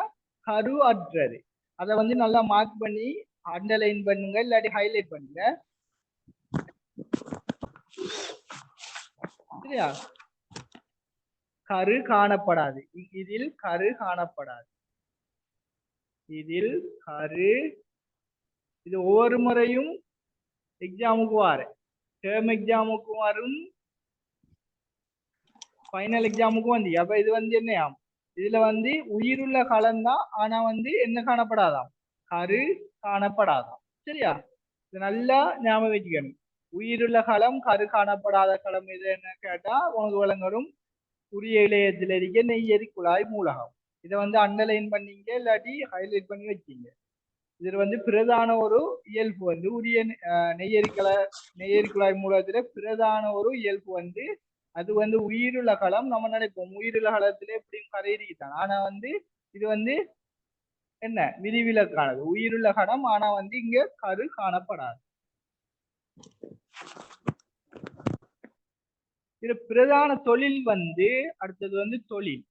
கரு அற்றது. அதை வந்து நல்லா மார்க் பண்ணி அண்டர்லைன் பண்ணுங்க இல்லாட்டி ஹைலைட் பண்ணுங்க. சரியா? கரு காணப்படாது. இதில் கரு காணப்படாது. இது ஒவ்வொரு முறையும் எக்ஸாமுக்கு வாரு டேர்ம் எக்ஸாமுக்கும் வரும் ஃபைனல் எக்ஸாமுக்கும் வந்து. அப்ப இது வந்து என்னையாம் இதுல வந்து உயிருள்ள களம் தான் ஆனா வந்து என்ன காணப்படாதாம் கரு காணப்படாதாம். சரியா? இது நல்லா ஞாபகம் வச்சுக்கணும். உயிருள்ள களம் கரு காணப்படாத களம் இது என்ன கேட்டா உனக்கு வழங்கணும் உரிய இளையத்தில் இருக்க நெய்யரி குழாய் மூலகம். இதை வந்து அண்டர்லைன் பண்ணீங்க இல்லாட்டி ஹைலைட் பண்ணி வச்சீங்க. இதுல வந்து பிரதான ஒரு இயல்பு வந்து உரிய நெய்யரி குழாய் மூலத்துல பிரதான ஒரு இயல்பு வந்து அது வந்து உயிருள்ள களம். நம்ம நினைப்போம் உயிருள்ள களத்திலே எப்படியும் கரை இருக்குதான். ஆனா வந்து இது வந்து என்ன விதிவிலக்கானது. உயிருள்ள களம் ஆனா வந்து இங்க கரு காணப்படாது. இது பிரதான தொழில் வந்து அடுத்தது வந்து தொழில்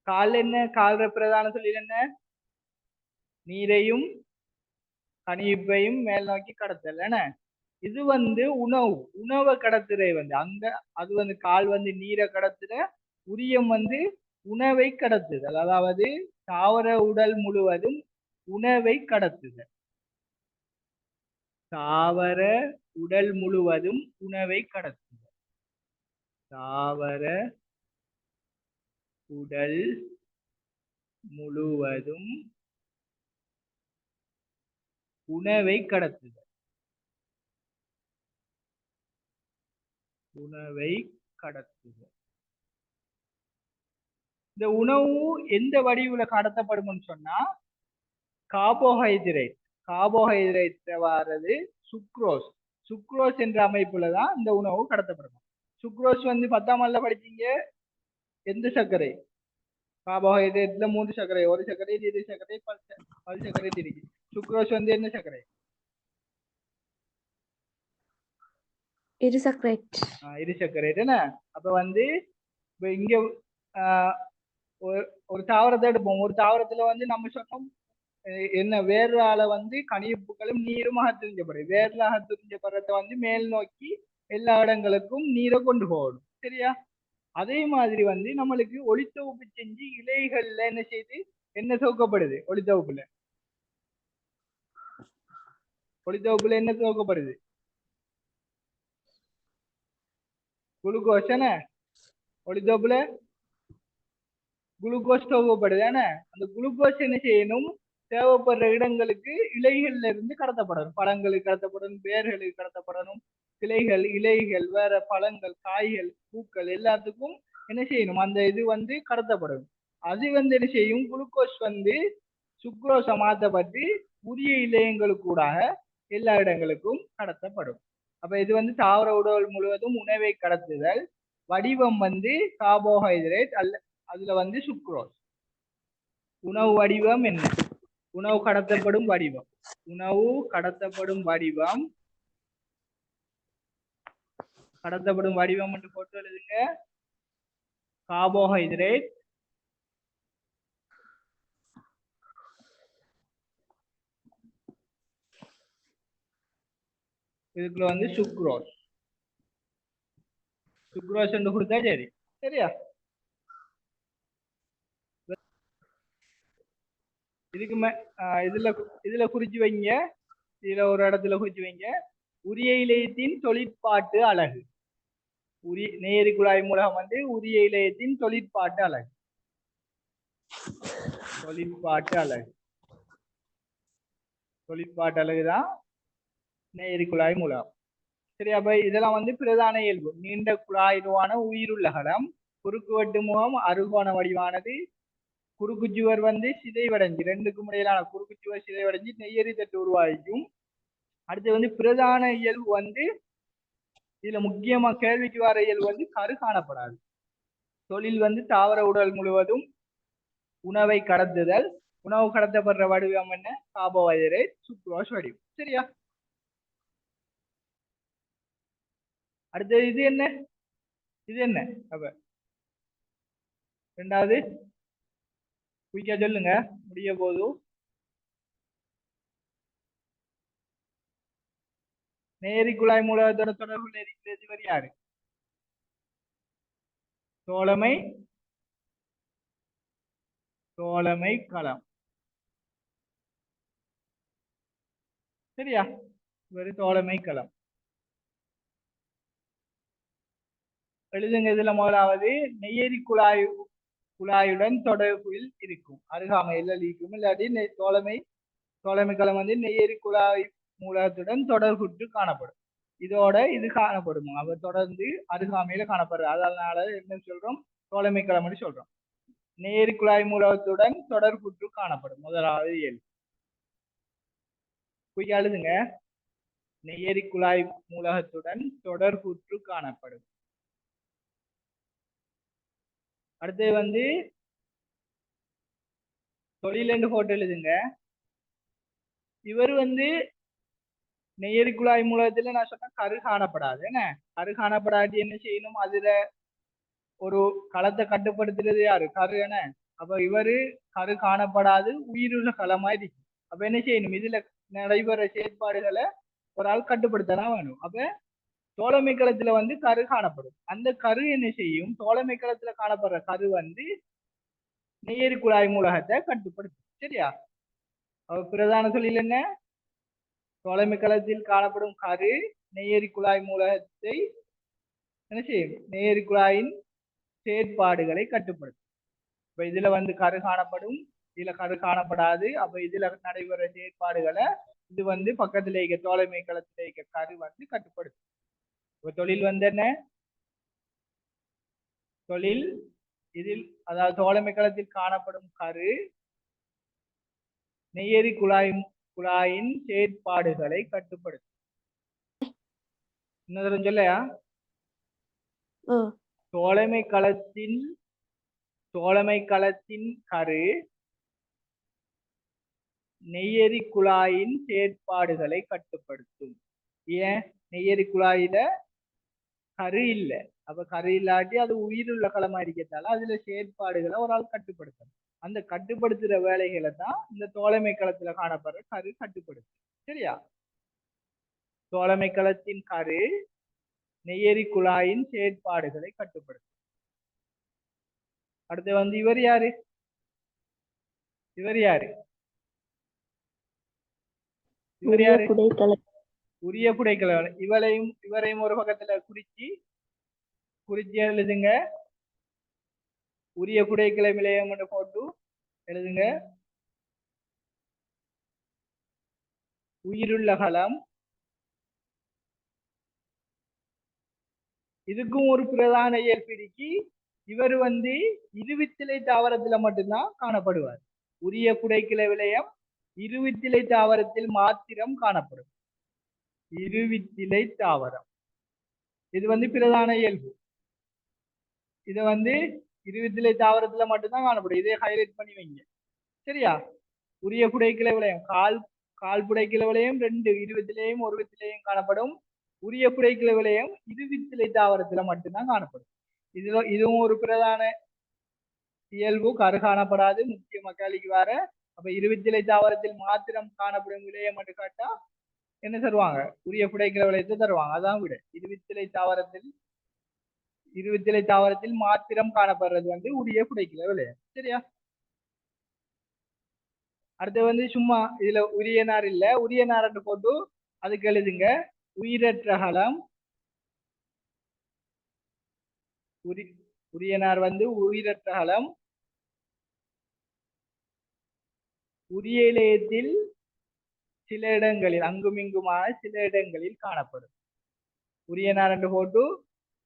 கால் என்ன கால்ற பிரதான தொழில் என்ன நீரையும் கனிப்பையும் மேல் நோக்கி கடத்தல். என்ன இது வந்து உணவை கடத்துறை வந்து அங்க அது வந்து கால் வந்து நீரை கடத்துற உரியம் வந்து உணவை கடத்துதல். அதாவது தாவர உடல் முழுவதும் உணவை கடத்துதல். தாவர உடல் முழுவதும் உணவை கடத்துதல். தாவர உடல் முழுவதும் உணவை கடத்துதல். இந்த உணவு எந்த வடிவுல கடத்தப்படும் சொன்னா கார்போஹைட்ரேட் வாரது சுக்ரோஸ் என்ற அமைப்புலதான் இந்த உணவு கடத்தப்படும். சுக்ரோஸ் வந்து 10ஆம் ஆண்டுல படிச்சீங்க. எந்த சர்க்கரை கார்போஹைட்ரேட்ல 3 சர்க்கரை ஒரு சர்க்கரை இரு சர்க்கரை பல் சர்க்கரை இருக்கு. சுக்ரோஸ் வந்து என்ன சர்க்கரை இருசக்கரேட். இருசக்கரேட் என்ன. அப்ப வந்து இப்ப இங்க ஒரு தாவரத்தை எடுப்போம். ஒரு தாவரத்துல வந்து நம்ம சொன்னோம் என்ன வேறால வந்து கனிப்புகளும் நீரும் அகத்துறிஞ்சப்படுது. வேர்ல அகத்துறிஞ்சப்படுறத வந்து மேல் நோக்கி எல்லா இடங்களுக்கும் நீரை கொண்டு போகணும். சரியா? அதே மாதிரி வந்து நம்மளுக்கு ஒளித்தொகுப்பு செஞ்சு இலைகள்ல என்ன செய்து என்ன துவக்கப்படுது? ஒளித்தொகுப்புல என்ன துவக்கப்படுது? குளுக்கோஸ் என்ன. ஒளித்தொகுப்புல குளுக்கோஸ் துவக்கப்படுது என்ன. அந்த குளுக்கோஸ் என்ன செய்யணும்? தேவைப்படுற இடங்களுக்கு இலைகள்ல இருந்து கடத்தப்படணும். பழங்களுக்கு கடத்தப்படணும், வேர்களுக்கு கடத்தப்படணும், கிளைகள், இலைகள், வேற பழங்கள், காய்கள், பூக்கள் எல்லாத்துக்கும் என்ன செய்யணும்? அந்த இது வந்து கடத்தப்படணும். அது வந்து என்ன செய்யும்? குளுக்கோஸ் வந்து சுக்ரோஸை மாற்றப்பட்டு உரிய இலையங்களுக்கூடாக எல்லா இடங்களுக்கும் கடத்தப்படும். அப்ப இது வந்து தாவர உடல் முழுவதும் உணவை கடத்துதல். வடிவம் வந்து கார்போஹைட்ரேட் அல்ல, அதுல வந்து சுக்ரோஸ். உணவு வடிவம் என்ன? உணவு கடத்தப்படும் வடிவம். உணவு கடத்தப்படும் வடிவம் என்று போட்டு எழுதுங்க. கார்போஹைட்ரேட், இதுக்குள்ள வந்து சுக்ரோஸ் என்று கொடுத்தா சரி. சரியா? இதுக்கு இதுல குறிச்சு வைங்க. இதுல ஒரு இடத்துல குறிச்சு வைங்க. உரிய இலையத்தின் தொழிற்பாட்டு அலகு. நேரி குழாய் மூலம் வந்து உரிய இலையத்தின் தொழிற்பாட்டு அலகு. தொழிற்பாட்டு அலகுதான் நேரி குழாய் மூலம். சரி, அப்ப இதெல்லாம் வந்து பிரதான இயல்பு. நீண்ட குழாயுருவான உயிருள்ள கலம், குறுக்குவெட்டு முகம் அறுகோண வடிவானது, குறுக்குச்சுவர் வந்து சிதைவடைஞ்சு, ரெண்டுக்கும் இடையிலான குறுக்குச்சுவர் சிதைவடைஞ்சு நெய்யரி தட்டு உருவாகிக்கும். அடுத்து வந்து பிரதான இயல்பு வந்து இதுல முக்கியமா கேள்விக்கு வர இயல்பு வந்து கரு காணப்படாது. தொழில் வந்து தாவர உடல் முழுவதும் உணவை கடத்துதல். உணவு கடத்தப்படுற வடிவம் என்ன? கார்போஹைட்ரேட், சுக்ரோஸ் வடிவம். சரியா? அடுத்தது இது என்ன? அப்ப ரெண்டாவது குயிக்கா சொல்லுங்க, முடிய போதும். நேரி குழாய் மூலத்தோட தொடர்புள்ள இருக்கிறது யாரு? தோழமை களம். சரியா? ஒரு தோழமை களம் எழுதுங்க. இதுல முதலாவது நெய்யரி குழாயுடன் தொடர்பில் இருக்கும், அருகாமையில் இருக்கும். இல்லாட்டி தோழமை களம் வந்து நெய்யரி குழாய் மூலத்துடன் தொடர்புற்று காணப்படும். இதோட இது காணப்படும். அவர் தொடர்ந்து அருகாமையில காணப்படுறது. அதனால என்ன சொல்றோம்? தோழமை களம் சொல்றோம். நேரி குழாய் மூலத்துடன் தொடர்புற்று காணப்படும். முதலாவது இயல்பு. எழுதுங்க. நெய்யரி குழாய் மூலகத்துடன் தொடர்புற்று காணப்படும். அடுத்து வந்து தொழில் என்று போட்டு எழுதுங்க. இவர் வந்து நெய்யரி குழாய் மூலத்துல நான் சொன்ன கரு காணப்படாது. என்ன கரு காணப்படாட்டி என்ன செய்யணும்? அதுல ஒரு களத்தை கட்டுப்படுத்துறது யாரு? கரு. என்ன அப்ப இவரு கரு காணப்படாது, உயிருள்ள களமாய். அப்ப என்ன செய்யணும்? இதுல நடைபெற செயற்பாடுகளை ஒரு ஆள் கட்டுப்படுத்தலாம் வேணும். அப்ப தோழமை களத்துல வந்து கரு காணப்படும். அந்த கரு என்ன செய்யும்? தோழமை களத்துல காணப்படுற கரு வந்து நெய்யரி குழாய் மூலகத்தை கட்டுப்படுத்தும். சரியா? அவ பிரதான தொழில் என்ன? தோழமை களத்தில் காணப்படும் கரு நெய்யரி குழாய் மூலகத்தை என்ன செய்யும்? நெய்யரி குழாயின் செயற்பாடுகளை கட்டுப்படுத்தும். இப்ப இதுல வந்து கரு காணப்படும், இதுல கரு காணப்படாது. அப்ப இதுல நடைபெற செயற்பாடுகளை இது வந்து பக்கத்துல இருக்க தோழமை களத்துல இருக்க கரு வந்து கட்டுப்படுத்தும். இப்ப தொழில் வந்து என்ன? தொழில் இதில் அதாவது தோழமை களத்தில் காணப்படும் கரு நெய்யரி குழாயின் செயற்பாடுகளை கட்டுப்படுத்தும். இன்னும் சொல்லையா? தோழமை களத்தின் கரு நெய்யரி குழாயின் செயற்பாடுகளை கட்டுப்படுத்தும். ஏன்? நெய்யரி குழாயில கரு இல்லை. அப்ப கரு இல்லாட்டி அது உயிருள்ள களமா இருக்கத்தால அதுல செயற்பாடுகளை ஒரு ஆள் கட்டுப்படுத்தணும். அந்த கட்டுப்படுத்துற வேலைகளை தான் இந்த தோழமை களத்துல காணப்படுற கரு கட்டுப்படுத்தும். சரியா? தோழமை களத்தின் கரு நெய்யரி குழாயின் செயற்பாடுகளை கட்டுப்படுத்தும். அடுத்து வந்து இவர் யாரு? இவர் யாரு? இவர் யாரு? உரிய புடைக்கலை. இவரையும் ஒரு பக்கத்துல குறிச்சி எழுதுங்க. உரிய புடைக்கலை விலையம் போட்டு எழுதுங்க. உயிருள்ள களம். இதுக்கும் ஒரு பிரதான இயற்பிடிக்கு இவர் வந்து இருவித்திலை தாவரத்துல மட்டும்தான் காணப்படுவார். உரிய புடைக்கலை விலையம் இருவித்திலை தாவரத்தில் மாத்திரம் காணப்படும். இருவித்திலை தாவரம் இது வந்து பிரதான இயல்பு. இதை வந்து இருவித்திலை தாவரத்துல மட்டும்தான் காணப்படும். இதை ஹைலைட் பண்ணி வைங்க. சரியா? உரிய புடைக்கலை விலையம் கால் புடைக்கலை விலையம் 2 இருவித்திலையும் ஒரு வித்திலையும் காணப்படும். உரிய புடைக்கலை விலையம் இருவித்திலை தாவரத்துல மட்டும்தான் காணப்படும். இதுவும் ஒரு பிரதான இயல்பு. கரு காணப்படாது. முக்கிய மக்காளிக்கு வர அப்ப இருவித்திலை தாவரத்தில் மாத்திரம் காணப்படும் விலையம் மட்டும் காட்டா என்ன தருவாங்க? உரிய புடைக்கலை விலையத்தை தருவாங்க. அதான் விட இருவித்திலை தாவரத்தில் மாத்திரம் காணப்படுறது வந்து உரிய புடைக்கலை விலையம். சரியா? அடுத்து வந்து சும்மா இதுல உரிய நார் இல்ல, உரிய நார் போட்டு அதுக்கு எழுதுங்க உயிரற்ற களம். உரிய நார் வந்து உயிரற்ற களம். உரிய இலையத்தில் சில இடங்களில் அங்குமிங்குமான சில இடங்களில் காணப்படும். உரிய நார் என்று போட்டு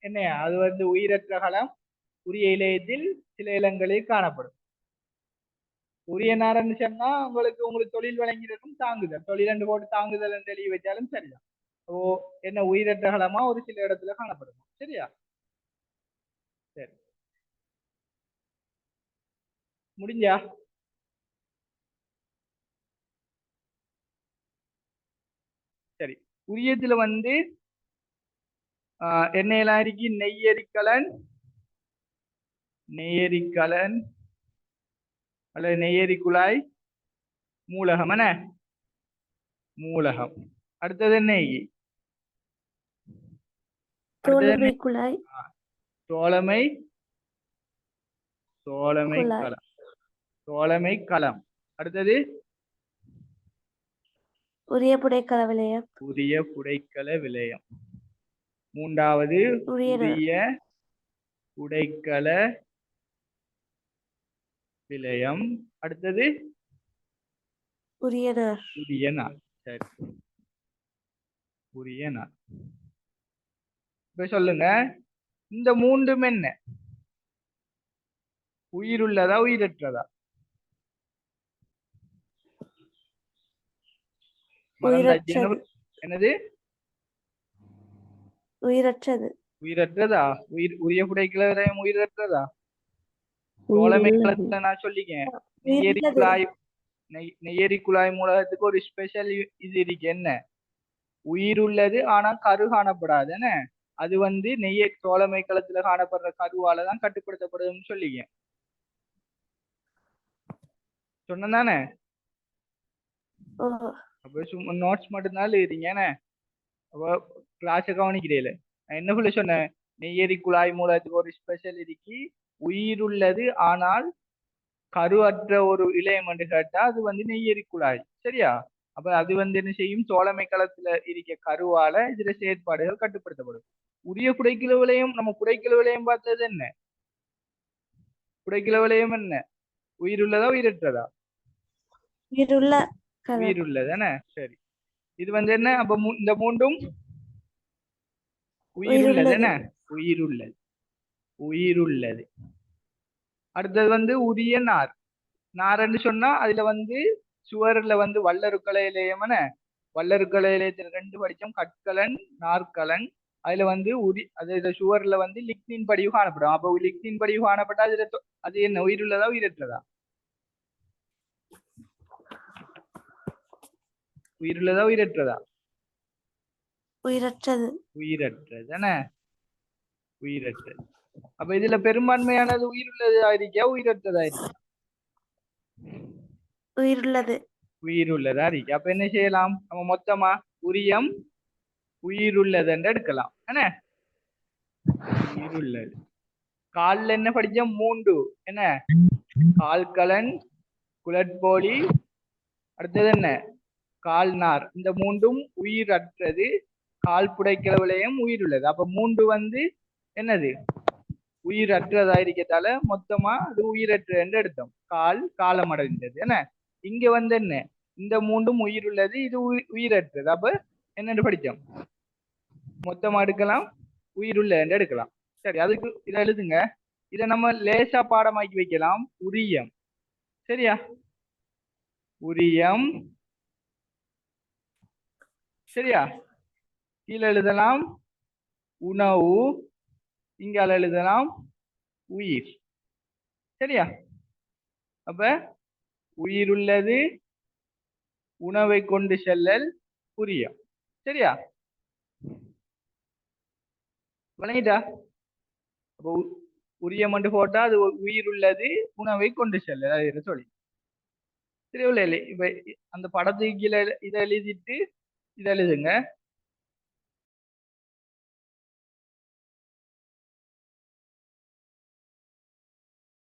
என்ன அது வந்து உயிரற்ற களம். உரிய இலையத்தில் சில இடங்களில் காணப்படும். உரிய நார்ன்னு சொன்னா உங்களுக்கு தொழில் வழங்கிடும் தாங்குதல். தொழில் என்று போட்டு தாங்குதல் என்று எழுதி வச்சாலும் சரிதான். என்ன உயிரற்ற களமா ஒரு சில இடத்துல காணப்படும். சரியா? சரி, முடிஞ்சா? சரி, உரியத்துல வந்து எண்ணெயெல்லாம் இருக்கு. நெய்யரிக்கலன் அல்லது நெய்யரி குழாய், மூலகம். என்ன மூலகம்? அடுத்தது என்ன? தோழமை குழாய். தோழமை களம். அடுத்தது உரிய புடைக்கலை விலையம். மூன்றாவது உரிய புடைக்கலை விலையம். அடுத்தது உரிய நார். சரி, உரிய நார். இப்ப சொல்லுங்க, இந்த மூன்றும் என்ன? உயிருள்ளதா உயிரற்றதா? என்னது? உயிரற்றதா? உரிய புடைக்கலை விலையம் உயிரற்றதா? தோழமை களத்துல நான் சொல்லிக்கேன். நெய்யரி குழாய் மூலகத்துக்கு ஒரு ஸ்பெஷல் இது இருக்கு. என்ன? உயிர் உள்ளது ஆனா கரு காணப்படாது. என்ன? அது வந்து தோழமை களத்துல காணப்படுற கருவாலதான் கட்டுப்படுத்தப்படுதுன்னு சொல்லிக்கேன். சொன்னதானே? அப்ப சும்மா நோட்ஸ் மட்டும்தான் எழுதுறீங்க. என்ன கிளாஸ கவனிக்கிறீல? நான் என்ன சொல்ல சொன்னேன்? நெய்யரி குழாய் மூலத்துக்கு ஒரு ஸ்பெஷல் இருக்கு. உயிர் உள்ளது ஆனால் கரு அற்ற ஒரு இலையம் என்று கேட்டா அது வந்து நெய்யரி குழாய். சரியா? அப்ப அது வந்து என்ன செய்யும்? தோழமை களத்துல இருக்க கருவால இதுல செயற்பாடுகள் கட்டுப்படுத்தப்படும். உரிய புடைக்கலை விலையம், நம்ம புடைக்கலை விலையம் பார்த்தது என்ன? புடைக்கலை விலையம் என்ன? உயிருள்ளதா உயிரற்றதா? உயிருள்ளதானே? சரி, இது வந்து என்ன? அப்ப இந்த மூன்றும் உயிருள்ளது. என்ன? உயிருள்ளது. அடுத்தது வந்து உரிய நார்ன்னு சொன்னா அதுல வந்து சுவர்ல வந்து வல்லருக்கலை இலையம். வல்லருக்கலை இலையத்துல 2 படிச்சோம், கற்கலன் நாற்கலன். அதுல வந்து அது சுவர்ல வந்து லிக்னின் படிவு காணப்படும். அப்ப லிக்னின் படிவு காணப்பட்டா அது என்ன? உயிருள்ளதா உயிரற்றதா? உயிருள்ளதா உயிரற்றதா? உயிரற்றது. என்ன? உயிரற்றது. அப்ப இதுல பெரும்பான்மையானது உயிருள்ளதா இருக்கா உயிரற்றதா இருக்கா? உயிருள்ளது. உயிருள்ளதா இருக்கு. அப்ப என்ன செய்யலாம்? நம்ம மொத்தமா உரியம் உயிருள்ளது என்று எடுக்கலாம். என்ன உயிருள்ளது. கால்ல என்ன படிச்சோம்? மூன்று. என்ன? கால்கலன், குலட்போலி, அடுத்தது என்ன? கால்நார். இந்த மூன்றும் உயிரற்றது. கால் புடைக்கிற விளையம் உயிருள்ளது. அப்ப மூன்று வந்து என்னது? உயிரற்றதா இருக்கத்தால மொத்தமா அது உயிரற்ற என்று எடுத்தோம். கால் காலமடைந்தது. என்ன இங்க வந்து என்ன? இந்த மூன்றும் உயிருள்ளது, இது உயிரற்றது. அப்ப என்னன்னு படிச்சோம்? மொத்தமா எடுக்கலாம், உயிருள்ள என்று எடுக்கலாம். சரி, அதுக்கு இதை எழுதுங்க. இதை நம்ம லேசா பாடமாக்கி வைக்கலாம். உரியம். சரியா? உரியம். சரியா? கீழே எழுதலாம் உணவு, இங்கால எழுதலாம் உயிர். சரியா? அப்ப உயிருள்ளது, உணவை கொண்டு செல்லல், உரியம். சரியா? விளங்கிட்டா? அப்போ உரியம் என்று போட்டா அது உயிருள்ளது, உணவை கொண்டு செல்லல் சொல்லி. தெரியவில்லை. இப்ப அந்த படத்துக்கு கீழே இதை எழுதிட்டு இதை எழுதுங்க.